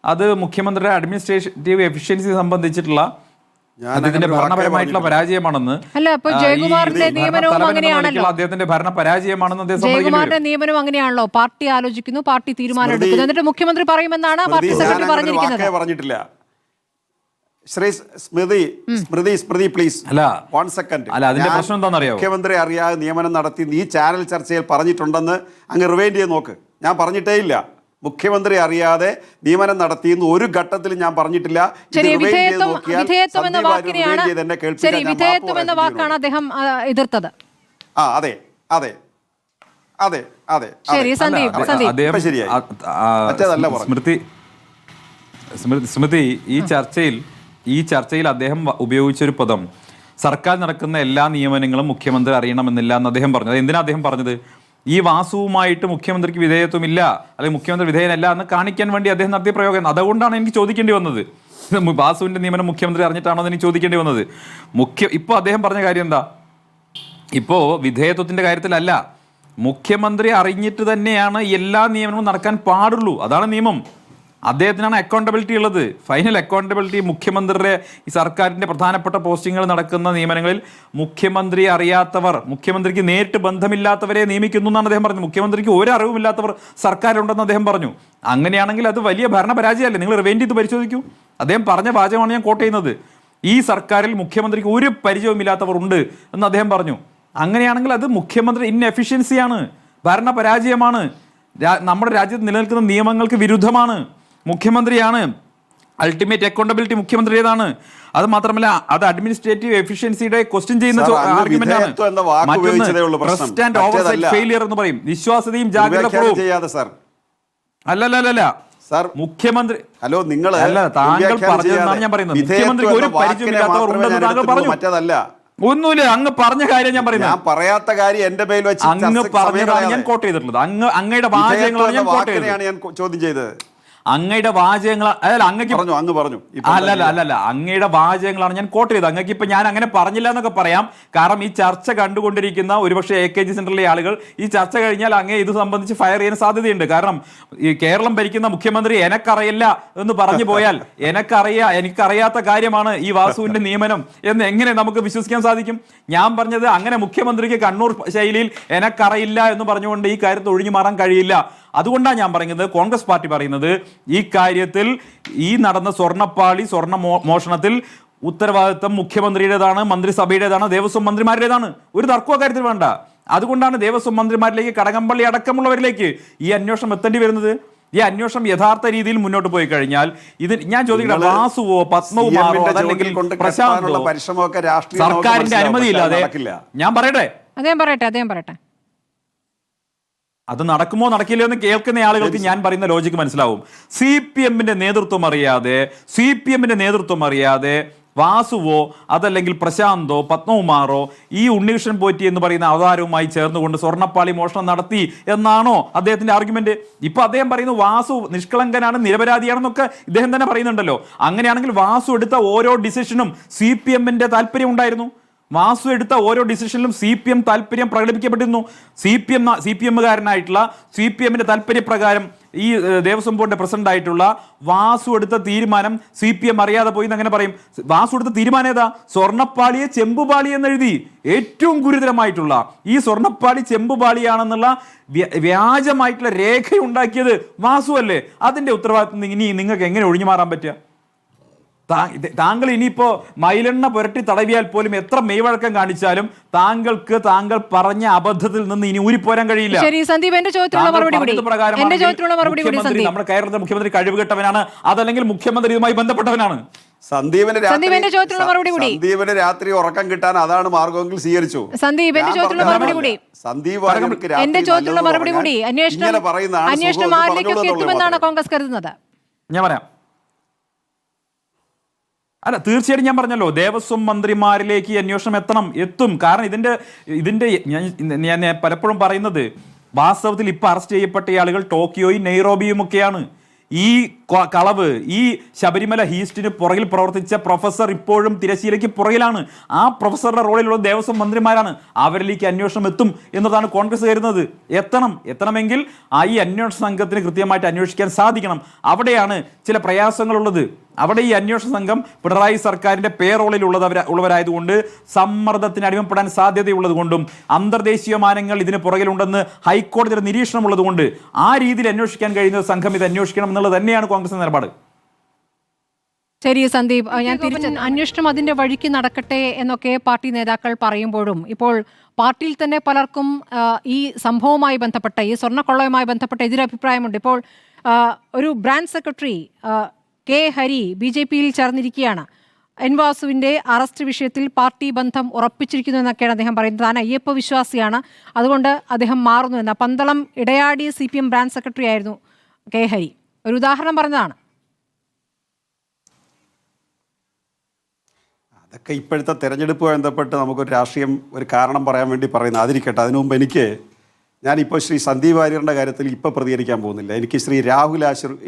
അത് മുഖ്യമന്ത്രിയുടെ അഡ്മിനിസ്ട്രേറ്റീവ് എഫിഷ്യൻസി സംബന്ധിച്ചിട്ടുള്ള അദ്ദേഹത്തിന്റെ ഭരണപരമായിട്ടുള്ള പരാജയമാണെന്ന്, അദ്ദേഹത്തിന്റെ ഭരണ പരാജയമാണെന്ന് ജയകുമാറിന്റെ നിയമനം അങ്ങനെയാണല്ലോ. പാർട്ടി ആലോചിക്കുന്നു, പാർട്ടി തീരുമാനം എടുക്കുന്നു, എന്നിട്ട് മുഖ്യമന്ത്രി പറയുമെന്നാണ് പാർട്ടി സെക്രട്ടറി പറഞ്ഞിരിക്കുന്നത്. പറഞ്ഞിട്ടില്ല. സ്മൃതി പ്ലീസ് അല്ല, 1 സെക്കൻഡ്. അല്ല, അതിന്റെ പ്രശ്നം എന്താണെന്നറിയോ? മുഖ്യമന്ത്രി അറിയാതെ നിയമനം നടത്തി ഈ ചാനൽ ചർച്ചയിൽ പറഞ്ഞിട്ടുണ്ടെന്ന് അങ്ങ് റിവൈൻഡ് ചെയ്ത് നോക്ക്. ഞാൻ പറഞ്ഞിട്ടേ ഇല്ല. മുഖ്യമന്ത്രി അറിയാതെ നിയമനം നടത്തിയെന്ന് ഒരു ഘട്ടത്തിലും ഞാൻ പറഞ്ഞിട്ടില്ല. വിധേയത്വം എന്ന വാക്കാണ് അദ്ദേഹം എതിർത്തത്. അതെ അതെ അതെ അതെ ശരി, സന്ദീപ് സ്മൃതി സ്മൃതി, ഈ ചർച്ചയിൽ അദ്ദേഹം ഉപയോഗിച്ചൊരു പദം, സർക്കാർ നടക്കുന്ന എല്ലാ നിയമനങ്ങളും മുഖ്യമന്ത്രി അറിയണമെന്നില്ല എന്ന് അദ്ദേഹം പറഞ്ഞു. അത് എന്തിനാ അദ്ദേഹം പറഞ്ഞത്? ഈ വാസുവുമായിട്ട് മുഖ്യമന്ത്രിക്ക് വിധേയത്വമില്ല, അല്ലെങ്കിൽ മുഖ്യമന്ത്രി വിധേയനല്ല എന്ന് കാണിക്കാൻ വേണ്ടി അദ്ദേഹം നടത്തിയ പ്രയോഗം. അതുകൊണ്ടാണ് എനിക്ക് ചോദിക്കേണ്ടി വന്നത്, വാസുവിന്റെ നിയമനം മുഖ്യമന്ത്രി അറിഞ്ഞിട്ടാണോ എന്ന് എനിക്ക് ചോദിക്കേണ്ടി വന്നത്. ഇപ്പോൾ അദ്ദേഹം പറഞ്ഞ കാര്യം എന്താ? ഇപ്പോൾ വിധേയത്വത്തിന്റെ കാര്യത്തിലല്ല, മുഖ്യമന്ത്രി അറിഞ്ഞിട്ട് തന്നെയാണ് എല്ലാ നിയമനവും നടക്കാൻ പാടുള്ളൂ. അതാണ് നിയമം. അദ്ദേഹത്തിനാണ് അക്കൗണ്ടബിലിറ്റി ഉള്ളത്. ഫൈനൽ അക്കൗണ്ടബിലിറ്റി മുഖ്യമന്ത്രിയുടെ ഈ സർക്കാരിൻ്റെ പ്രധാനപ്പെട്ട പോസ്റ്റിങ്ങുകൾ നടക്കുന്ന നിയമനങ്ങളിൽ മുഖ്യമന്ത്രി അറിയാത്തവർ, മുഖ്യമന്ത്രിക്ക് നേരിട്ട് ബന്ധമില്ലാത്തവരെ നിയമിക്കുന്നു എന്നാണ് അദ്ദേഹം പറഞ്ഞത്. മുഖ്യമന്ത്രിക്ക് ഒരു അറിവുമില്ലാത്തവർ സർക്കാരുണ്ടെന്ന് അദ്ദേഹം പറഞ്ഞു. അങ്ങനെയാണെങ്കിൽ അത് വലിയ ഭരണപരാജയമല്ലേ? നിങ്ങൾ റിവൈൻഡ് ചെയ്ത് പരിശോധിക്കൂ. അദ്ദേഹം പറഞ്ഞ വാചകമാണ് ഞാൻ കോട്ട് ചെയ്യുന്നത്. ഈ സർക്കാരിൽ മുഖ്യമന്ത്രിക്ക് ഒരു പരിചയവുമില്ലാത്തവർ ഉണ്ട് എന്ന് അദ്ദേഹം പറഞ്ഞു. അങ്ങനെയാണെങ്കിൽ അത് മുഖ്യമന്ത്രി ഇൻഎഫിഷ്യൻസിയാണ്, ഭരണപരാജയമാണ്, നമ്മുടെ രാജ്യത്ത് നിലനിൽക്കുന്ന നിയമങ്ങൾക്ക് വിരുദ്ധമാണ്. മുഖ്യമന്ത്രിയാണ് അൾട്ടിമേറ്റ് അക്കൗണ്ടബിലിറ്റി, മുഖ്യമന്ത്രിയുടേതാണ്. അത് മാത്രമല്ല, അത് അഡ്മിനിസ്ട്രേറ്റീവ് എഫിഷ്യൻസിയുടെ ക്വസ്റ്റ്യൻ ചെയ്യുന്ന ആർഗ്യുമെന്റ് ആണ്. ഫെയിലിയർ എന്ന് പറയും. വിശ്വാസ്യതയും ജാഗ്രതയും അല്ലല്ല സാർ മുഖ്യമന്ത്രി ഹലോ നിങ്ങൾ അല്ല, താങ്കൾ പറഞ്ഞതെന്നാണ് ഞാൻ പറയുന്നത്. മുഖ്യമന്ത്രിക്ക് ഒരു പരിചയമില്ലാത്തവർ ഉണ്ടെന്ന് താങ്കൾ പറഞ്ഞു. മറ്റേതല്ല, ഒന്നുമില്ല, അങ്ങ് പറഞ്ഞ കാര്യം ഞാൻ പറയുന്നത്. ഞാൻ പറയാത്ത കാര്യം എന്റെ മേൽ വെച്ച് അങ്ങ് പറഞ്ഞതാണ് ഞാൻ കോട്ട് ചെയ്തിട്ടുള്ളത്. അങ്ങയുടെ വാചകങ്ങളാണ് ഞാൻ കോട്ട് ചെയ്തത്. ഞാൻ ചോദ്യം ചെയ്തത് അങ്ങയുടെ വാചകങ്ങൾ അങ്ങ് പറഞ്ഞു അല്ലല്ല അങ്ങയുടെ വാചകങ്ങളാണ് ഞാൻ കോട്ട് ചെയ്തത്. അങ്ങക്ക് ഇപ്പൊ ഞാൻ അങ്ങനെ പറഞ്ഞില്ല എന്നൊക്കെ പറയാം. കാരണം ഈ ചർച്ച കണ്ടുകൊണ്ടിരിക്കുന്ന ഒരുപക്ഷെ AKG സെന്ററിലെ ആളുകൾ ഈ ചർച്ച കഴിഞ്ഞാൽ അങ്ങേ ഇത് സംബന്ധിച്ച് ഫയർ ചെയ്യാൻ സാധ്യതയുണ്ട്. കാരണം ഈ കേരളം ഭരിക്കുന്ന മുഖ്യമന്ത്രി എനക്കറിയില്ല എന്ന് പറഞ്ഞു പോയാൽ എനിക്കറിയാത്ത കാര്യമാണ് ഈ വാസുവിന്റെ നിയമനം എന്ന് എങ്ങനെ നമുക്ക് വിശ്വസിക്കാൻ സാധിക്കും? ഞാൻ പറഞ്ഞത് അങ്ങനെ മുഖ്യമന്ത്രിക്ക് കണ്ണൂർ ശൈലിയിൽ എനക്കറിയില്ല എന്ന് പറഞ്ഞുകൊണ്ട് ഈ കാര്യത്തിൽ ഒഴിഞ്ഞു മാറാൻ കഴിയില്ല. അതുകൊണ്ടാണ് ഞാൻ പറയുന്നത്, കോൺഗ്രസ് പാർട്ടി പറയുന്നത് ഈ കാര്യത്തിൽ ഈ നടന്ന സ്വർണ്ണ മോഷണത്തിൽ ഉത്തരവാദിത്വം മുഖ്യമന്ത്രിയുടേതാണ്, മന്ത്രിസഭയുടേതാണ്, ദേവസ്വം മന്ത്രിമാരുടേതാണ്. ഒരു തർക്കവും കാര്യത്തിൽ വേണ്ട. അതുകൊണ്ടാണ് ദേവസ്വം മന്ത്രിമാരിലേക്ക്, കടകംപള്ളി അടക്കമുള്ളവരിലേക്ക് ഈ അന്വേഷണം എത്തേണ്ടി വരുന്നത്. ഈ അന്വേഷണം യഥാർത്ഥ രീതിയിൽ മുന്നോട്ട് പോയി കഴിഞ്ഞാൽ ഇത് ഞാൻ ചോദിക്കട്ടെ, വാസുവോ പത്മകുമാറോ അതല്ലെങ്കിൽ പ്രശാന്തോ സർക്കാരിന്റെ അനുമതിയില്ലാതെ ഞാൻ പറയട്ടെ അദ്ദേഹം പറയട്ടെ അത് നടക്കുമോ നടക്കില്ലയോ എന്ന് കേൾക്കുന്ന ആളുകൾക്ക് ഞാൻ പറയുന്ന ലോജിക്ക് മനസ്സിലാവും. CPM-ന്റെ നേതൃത്വം അറിയാതെ വാസുവോ അതല്ലെങ്കിൽ പ്രശാന്തോ പത്മകുമാറോ ഈ ഉണ്ണികൃഷ്ണൻ പോറ്റി എന്ന് പറയുന്ന അവതാരവുമായി ചേർന്നുകൊണ്ട് സ്വർണ്ണപ്പാളി മോഷണം നടത്തി എന്നാണോ അദ്ദേഹത്തിന്റെ ആർഗ്യുമെന്റ്? ഇപ്പൊ അദ്ദേഹം പറയുന്നു വാസു നിഷ്കളങ്കനാണ്, നിരപരാധിയാണെന്നൊക്കെ ഇദ്ദേഹം തന്നെ പറയുന്നുണ്ടല്ലോ. അങ്ങനെയാണെങ്കിൽ വാസു എടുത്ത ഓരോ ഡിസിഷനും CPM-ന്റെ താല്പര്യം ഉണ്ടായിരുന്നു. വാസു എടുത്ത ഓരോ ഡിസിഷനിലും CPM താല്പര്യം പ്രകടിപ്പിക്കപ്പെട്ടിരുന്നു. CPM-കാരനായിട്ടുള്ള CPM-ന്റെ താല്പര്യപ്രകാരം ഈ ദേവസ്വം ബോർഡിന്റെ പ്രസിഡന്റ് ആയിട്ടുള്ള വാസു എടുത്ത തീരുമാനം CPM അറിയാതെ പോയി എന്ന് അങ്ങനെ പറയും. വാസു എടുത്ത തീരുമാനം ഏതാ? സ്വർണ്ണപ്പാളിയെ ചെമ്പുപാളി എന്നെഴുതി. ഏറ്റവും ഗുരുതരമായിട്ടുള്ള ഈ സ്വർണ്ണപ്പാളി ചെമ്പുപാളിയാണെന്നുള്ള വ്യാജമായിട്ടുള്ള രേഖയുണ്ടാക്കിയത് വാസു അല്ലേ? അതിന്റെ ഉത്തരവാദിത്വം ഇനി നിങ്ങൾക്ക് എങ്ങനെ ഒഴിഞ്ഞു മാറാൻ പറ്റുക? താങ്കൾ ഇനിയിപ്പോ മൈലെണ്ണ പുരട്ടി തടവിയാൽ പോലും എത്ര മെയ്വഴക്കം കാണിച്ചാലും താങ്കൾ പറഞ്ഞ അബദ്ധത്തിൽ നിന്ന് ഇനി ഊരിപ്പോരാൻ കഴിയില്ല. നമ്മുടെ കേരളത്തിലെ മുഖ്യമന്ത്രി കഴിവുകെട്ടവനാണ്, അതല്ലെങ്കിൽ മുഖ്യമന്ത്രി ഇതുമായി ബന്ധപ്പെട്ടവനാണ്. സന്ദീപിന് രാത്രി ഉറക്കം കിട്ടാൻ അതാണ് മാർഗമെങ്കിൽ സ്വീകരിച്ചു. ഞാൻ പറയാം. അല്ല, തീർച്ചയായിട്ടും ഞാൻ പറഞ്ഞല്ലോ, ദേവസ്വം മന്ത്രിമാരിലേക്ക് ഈ അന്വേഷണം എത്തും. കാരണം ഇതിന്റെ ഞാൻ പലപ്പോഴും പറയുന്നത്, വാസ്തവത്തിൽ ഇപ്പൊ അറസ്റ്റ് ചെയ്യപ്പെട്ട ആളുകൾ ടോക്കിയോയും നെയ്റോബിയും ഒക്കെയാണ്. ഈ കളവ്, ഈ ശബരിമല ഹീസ്റ്റിന് പുറകിൽ പ്രവർത്തിച്ച പ്രൊഫസർ ഇപ്പോഴും തിരശ്ശീലയ്ക്ക് പുറകിലാണ്. ആ പ്രൊഫസറുടെ റോളിലുള്ള ദേവസ്വം മന്ത്രിമാരാണ്. അവരിലേക്ക് അന്വേഷണം എത്തും എന്നതാണ് കോൺഗ്രസ് കരുതുന്നത്. എത്തണമെങ്കിൽ ഈ അന്വേഷണ സംഘത്തിന് കൃത്യമായിട്ട് അന്വേഷിക്കാൻ സാധിക്കണം. അവിടെയാണ് ചില പ്രയാസങ്ങളുള്ളത്. അവിടെ ഈ അന്വേഷണ സംഘം പിണറായി സർക്കാരിന്റെ പേറോളിൽ ഉള്ളവരായതുകൊണ്ട് സമ്മർദ്ദത്തിന് അടിമപ്പെടാൻ സാധ്യതയുള്ളത് കൊണ്ടും അന്തർദേശീയ മാനങ്ങൾ ഇതിന് പുറകിലുണ്ടെന്ന് ഹൈക്കോടതിയുടെ നിരീക്ഷണം ഉള്ളതുകൊണ്ട് ആ രീതിയിൽ അന്വേഷിക്കാൻ കഴിയുന്ന സംഘം ഇത് അന്വേഷിക്കണം എന്നുള്ളത് തന്നെയാണ് കോൺഗ്രസ് നിലപാട്. ശരി സന്ദീപ്, ഞാൻ അന്വേഷണം അതിന്റെ വഴിക്ക് നടക്കട്ടെ എന്നൊക്കെ പാർട്ടി നേതാക്കൾ പറയുമ്പോഴും ഇപ്പോൾ പാർട്ടിയിൽ തന്നെ പലർക്കും ഈ സംഭവവുമായി ബന്ധപ്പെട്ട, ഈ സ്വർണ്ണക്കൊള്ളയുമായി ബന്ധപ്പെട്ട എതിരഭിപ്രായമുണ്ട്. ഇപ്പോൾ ഒരു ബ്രാഞ്ച് സെക്രട്ടറി K. ഹരി BJP-യിൽ ചേർന്നിരിക്കുകയാണ്. എൻ വാസുവിൻ്റെ അറസ്റ്റ് വിഷയത്തിൽ പാർട്ടി ബന്ധം ഉറപ്പിച്ചിരിക്കുന്നു എന്നൊക്കെയാണ് അദ്ദേഹം പറയുന്നത്. താൻ അയ്യപ്പ വിശ്വാസിയാണ്, അതുകൊണ്ട് അദ്ദേഹം മാറുന്നു എന്ന. പന്തളം ഇടയാടി CPM ബ്രാഞ്ച് സെക്രട്ടറി ആയിരുന്നു K. ഹരി. ഒരു ഉദാഹരണം പറഞ്ഞതാണ്. ഒക്കെ ഇപ്പോഴത്തെ തെരഞ്ഞെടുപ്പുമായി ബന്ധപ്പെട്ട് നമുക്കൊരു രാഷ്ട്രീയം ഒരു കാരണം പറയാൻ വേണ്ടി പറയുന്നത് അതിരിക്കട്ടെ. അതിനു മുമ്പ് ഞാനിപ്പോൾ ശ്രീ സന്ദീപ് വാര്യറിൻ്റെ കാര്യത്തിൽ ഇപ്പോൾ പ്രതികരിക്കാൻ പോകുന്നില്ല. എനിക്ക് ശ്രീ രാഹുൽ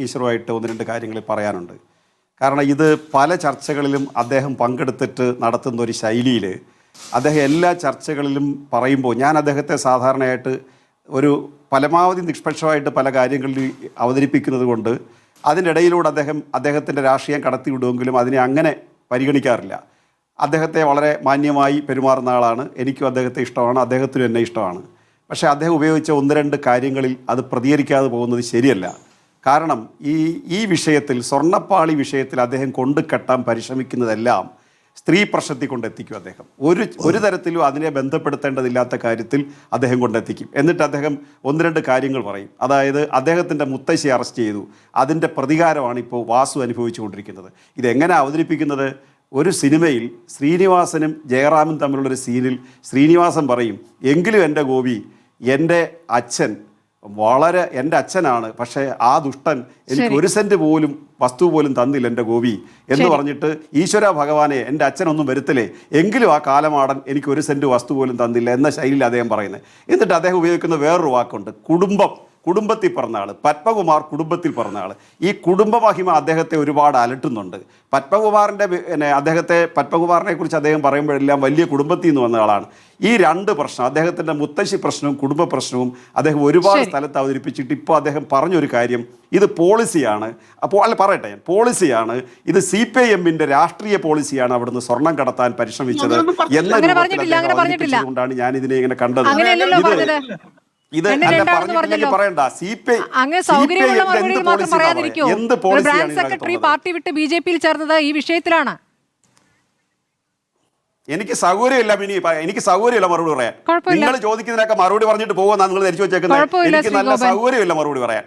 ഈശ്വറുമായിട്ട് 1-2 കാര്യങ്ങൾ പറയാനുണ്ട്. കാരണം ഇത് പല ചർച്ചകളിലും അദ്ദേഹം പങ്കെടുത്തിട്ട് നടത്തുന്ന ഒരു ശൈലിയിൽ അദ്ദേഹം എല്ലാ ചർച്ചകളിലും പറയുമ്പോൾ ഞാൻ അദ്ദേഹത്തെ സാധാരണയായിട്ട് ഒരു പരമാവധി നിഷ്പക്ഷമായിട്ട് പല കാര്യങ്ങളിൽ അവതരിപ്പിക്കുന്നത് കൊണ്ട് അതിനിടയിലൂടെ അദ്ദേഹത്തിൻ്റെ രാഷ്ട്രീയം കടത്തിവിടുമെങ്കിലും അതിനെ അങ്ങനെ പരിഗണിക്കാറില്ല. അദ്ദേഹത്തെ വളരെ മാന്യമായി പെരുമാറുന്ന ആളാണ്. എനിക്കും അദ്ദേഹത്തെ ഇഷ്ടമാണ്, അദ്ദേഹത്തിനും എന്നെ ഇഷ്ടമാണ്. പക്ഷേ അദ്ദേഹം ഉപയോഗിച്ച 1-2 കാര്യങ്ങളിൽ അത് പ്രതികരിക്കാതെ പോകുന്നത് ശരിയല്ല. കാരണം ഈ വിഷയത്തിൽ, സ്വർണ്ണപ്പാളി വിഷയത്തിൽ അദ്ദേഹം കൊണ്ടുകെട്ടാൻ പരിശ്രമിക്കുന്നതെല്ലാം സ്ത്രീ പ്രശ്നത്തിൽ കൊണ്ടെത്തിക്കും. അദ്ദേഹം ഒരു തരത്തിലും അതിനെ ബന്ധപ്പെടുത്തേണ്ടതില്ലാത്ത കാര്യത്തിൽ അദ്ദേഹം കൊണ്ടെത്തിക്കും. എന്നിട്ട് അദ്ദേഹം 1-2 കാര്യങ്ങൾ പറയും. അതായത് അദ്ദേഹത്തിൻ്റെ മുത്തശ്ശി അറസ്റ്റ് ചെയ്തു, അതിൻ്റെ പ്രതികാരമാണ് ഇപ്പോൾ വാസു അനുഭവിച്ചു കൊണ്ടിരിക്കുന്നത്. ഇതെങ്ങനെ അവതരിപ്പിക്കുന്നത്? ഒരു സിനിമയിൽ ശ്രീനിവാസനും ജയറാമും തമ്മിലുള്ളൊരു സീനിൽ ശ്രീനിവാസൻ പറയും, എങ്കിലും എൻ്റെ ഗോപി, എൻ്റെ അച്ഛൻ എൻ്റെ അച്ഛനാണ്, പക്ഷേ ആ ദുഷ്ടൻ എനിക്ക് 1 സെന്റ് പോലും വസ്തു പോലും തന്നില്ല എൻ്റെ ഗോപി എന്ന് പറഞ്ഞിട്ട്, ഈശ്വര ഭഗവാനെ എൻ്റെ അച്ഛനൊന്നും വരുത്തലേ, എങ്കിലും ആ കാലമാടൻ എനിക്ക് 1 സെന്റ് വസ്തു പോലും തന്നില്ല എന്ന ശൈലിയിൽ അദ്ദേഹം പറയുന്നത്. എന്നിട്ട് അദ്ദേഹം ഉപയോഗിക്കുന്ന വേറൊരു വാക്കുണ്ട്, കുടുംബത്തിൽ പറഞ്ഞ ആൾ. പത്മകുമാർ കുടുംബത്തിൽ പറഞ്ഞ ആൾ. ഈ കുടുംബമഹിമ അദ്ദേഹത്തെ ഒരുപാട് അലട്ടുന്നുണ്ട്. പത്മകുമാറിനെ കുറിച്ച് അദ്ദേഹം പറയുമ്പോഴെല്ലാം വലിയ കുടുംബത്തിൽ നിന്ന് വന്ന ആളാണ്. ഈ 2 പ്രശ്നം, അദ്ദേഹത്തിൻ്റെ മുത്തശ്ശി പ്രശ്നവും കുടുംബ പ്രശ്നവും അദ്ദേഹം ഒരുപാട് സ്ഥലത്ത് അവതരിപ്പിച്ചിട്ട് ഇപ്പോൾ അദ്ദേഹം പറഞ്ഞൊരു കാര്യം, ഇത് പോളിസിയാണ്. പറയട്ടെ, പോളിസിയാണ്, ഇത് CPIM-ന്റെ രാഷ്ട്രീയ പോളിസിയാണ് അവിടുന്ന് സ്വർണം കടത്താൻ പരിശ്രമിച്ചത് എന്ന കൊണ്ടാണ് ഞാൻ ഇതിനെ ഇങ്ങനെ കണ്ടത്. ഇത് പറഞ്ഞിട്ടില്ലെങ്കിൽ പറയണ്ട. പാർട്ടി വിട്ട് BJP-യിൽ ചേർന്നത് ഈ വിഷയത്തിലാണ്. എനിക്ക് സൗകര്യമില്ല എനിക്ക് സൗകര്യമില്ല മറുപടി പറയാൻ. നിങ്ങൾ ചോദിക്കുന്നതിനൊക്കെ മറുപടി പറഞ്ഞിട്ട് പോകുമെന്നാണ് നിങ്ങൾ ധരിച്ചു വെച്ചേക്കുന്നത്. എനിക്ക് നല്ല സൗകര്യമില്ല മറുപടി പറയാൻ.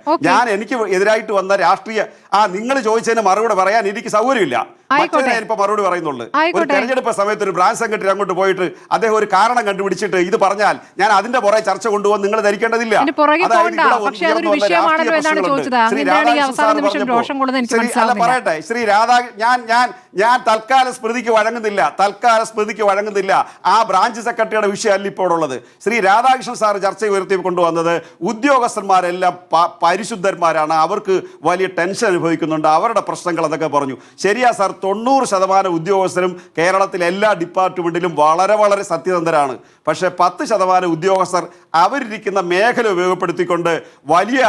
എനിക്ക് എതിരായിട്ട് വന്ന രാഷ്ട്രീയ നിങ്ങൾ ചോദിച്ചതിന് മറുപടി പറയാൻ എനിക്ക് സൗകര്യമില്ല. ഇപ്പൊ മറുപടി പറയുന്നുള്ളൂ. ഒരു തെരഞ്ഞെടുപ്പ് സമയത്ത് ഒരു ബ്രാഞ്ച് സെക്രട്ടറി അങ്ങോട്ട് പോയിട്ട് അദ്ദേഹം ഒരു കാരണം കണ്ടുപിടിച്ചിട്ട് ഇത് പറഞ്ഞാൽ ഞാൻ അതിന്റെ പുറകെ ചർച്ച കൊണ്ടുപോകാൻ നിങ്ങൾ ധരിക്കേണ്ടതില്ല. പറയട്ടെ, ശ്രീ രാധാ, ഞാൻ തൽക്കാല സ്മൃതിക്ക് വഴങ്ങുന്നില്ല. ആ ബ്രാഞ്ച് സെക്രട്ടറിയുടെ വിഷയമല്ല ഇപ്പോൾ ഉള്ളത്. ശ്രീ രാധാകൃഷ്ണൻ സാർ ചർച്ച ഉയർത്തി കൊണ്ടുവന്നത് ഉദ്യോഗസ്ഥന്മാരെല്ലാം പരിശുദ്ധന്മാരാണ്, അവർക്ക് വലിയ ടെൻഷൻ അനുഭവിക്കുന്നുണ്ട്, അവരുടെ പ്രശ്നങ്ങൾ എന്നൊക്കെ പറഞ്ഞു. ശരിയാ സാർ, 90% ഉദ്യോഗസ്ഥരും കേരളത്തിലെ എല്ലാ ഡിപ്പാർട്ട്മെന്റിലും വളരെ വളരെ സത്യസന്ധരാണ്. പക്ഷേ 10% ഉദ്യോഗസ്ഥർ അവരിരിക്കുന്ന മേഖല ഉപയോഗപ്പെടുത്തിക്കൊണ്ട് വലിയ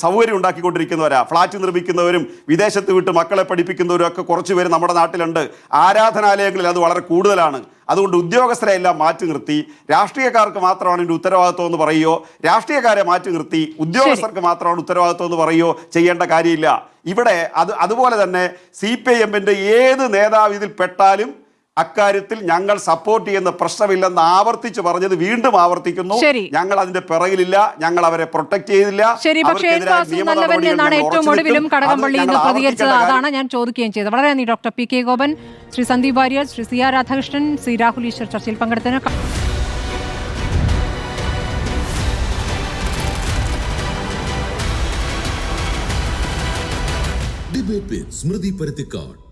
സൗകര്യം ഉണ്ടാക്കിക്കൊണ്ടിരിക്കുന്നവരാ. ഫ്ലാറ്റ് നിർമ്മിക്കുന്നവരും വിദേശത്ത് വിട്ട് മക്കളെ പഠിപ്പിക്കുന്നവരും ഒക്കെ കുറച്ച് പേര് നമ്മുടെ നാട്ടിലുണ്ട്. ആരാധനാലയങ്ങളിൽ അത് വളരെ കൂടുതലാണ്. അതുകൊണ്ട് ഉദ്യോഗസ്ഥരെ എല്ലാം മാറ്റി നിർത്തി രാഷ്ട്രീയക്കാർക്ക് മാത്രമാണ് ഇതിൻ്റെ ഉത്തരവാദിത്വം എന്ന് പറയുകയോ, രാഷ്ട്രീയക്കാരെ മാറ്റി നിർത്തി ഉദ്യോഗസ്ഥർക്ക് മാത്രമാണ് ഉത്തരവാദിത്വം എന്ന് പറയുകയോ ചെയ്യേണ്ട കാര്യമില്ല. ഇവിടെ അതുപോലെ തന്നെ CPIM-ന്റെ ഏത് നേതാവ് ഇതിൽ പെട്ടാലും അക്കാര്യത്തിൽ ഞങ്ങൾ സപ്പോർട്ട് ചെയ്യുന്ന പ്രശ്നമില്ലെന്ന് ആവർത്തിച്ച് പറഞ്ഞത് വീണ്ടും ആവർത്തിക്കുന്നു. ഞങ്ങൾ അതിന്റെ പിറകിലില്ല, ഞങ്ങൾ അവരെ പ്രൊട്ടക്ട് ചെയ്തില്ല. ഏറ്റവും ഒടുവിലും കടകംപള്ളി ഇന്ന് പ്രതികരിച്ചത് അതാണ് ഞാൻ ചോദിക്കുകയും ചെയ്തത്. വളരെ നന്ദി doctor PK Gopan, Sree Sandeep Warrier, Sree CR Radhakrishnan, Sree Rahul Easwar ചർച്ചയിൽ പങ്കെടുത്തതിന്. ഡിബേറ്റ് വിത്ത് സ്മൃതി പരുത്തിക്കാട്.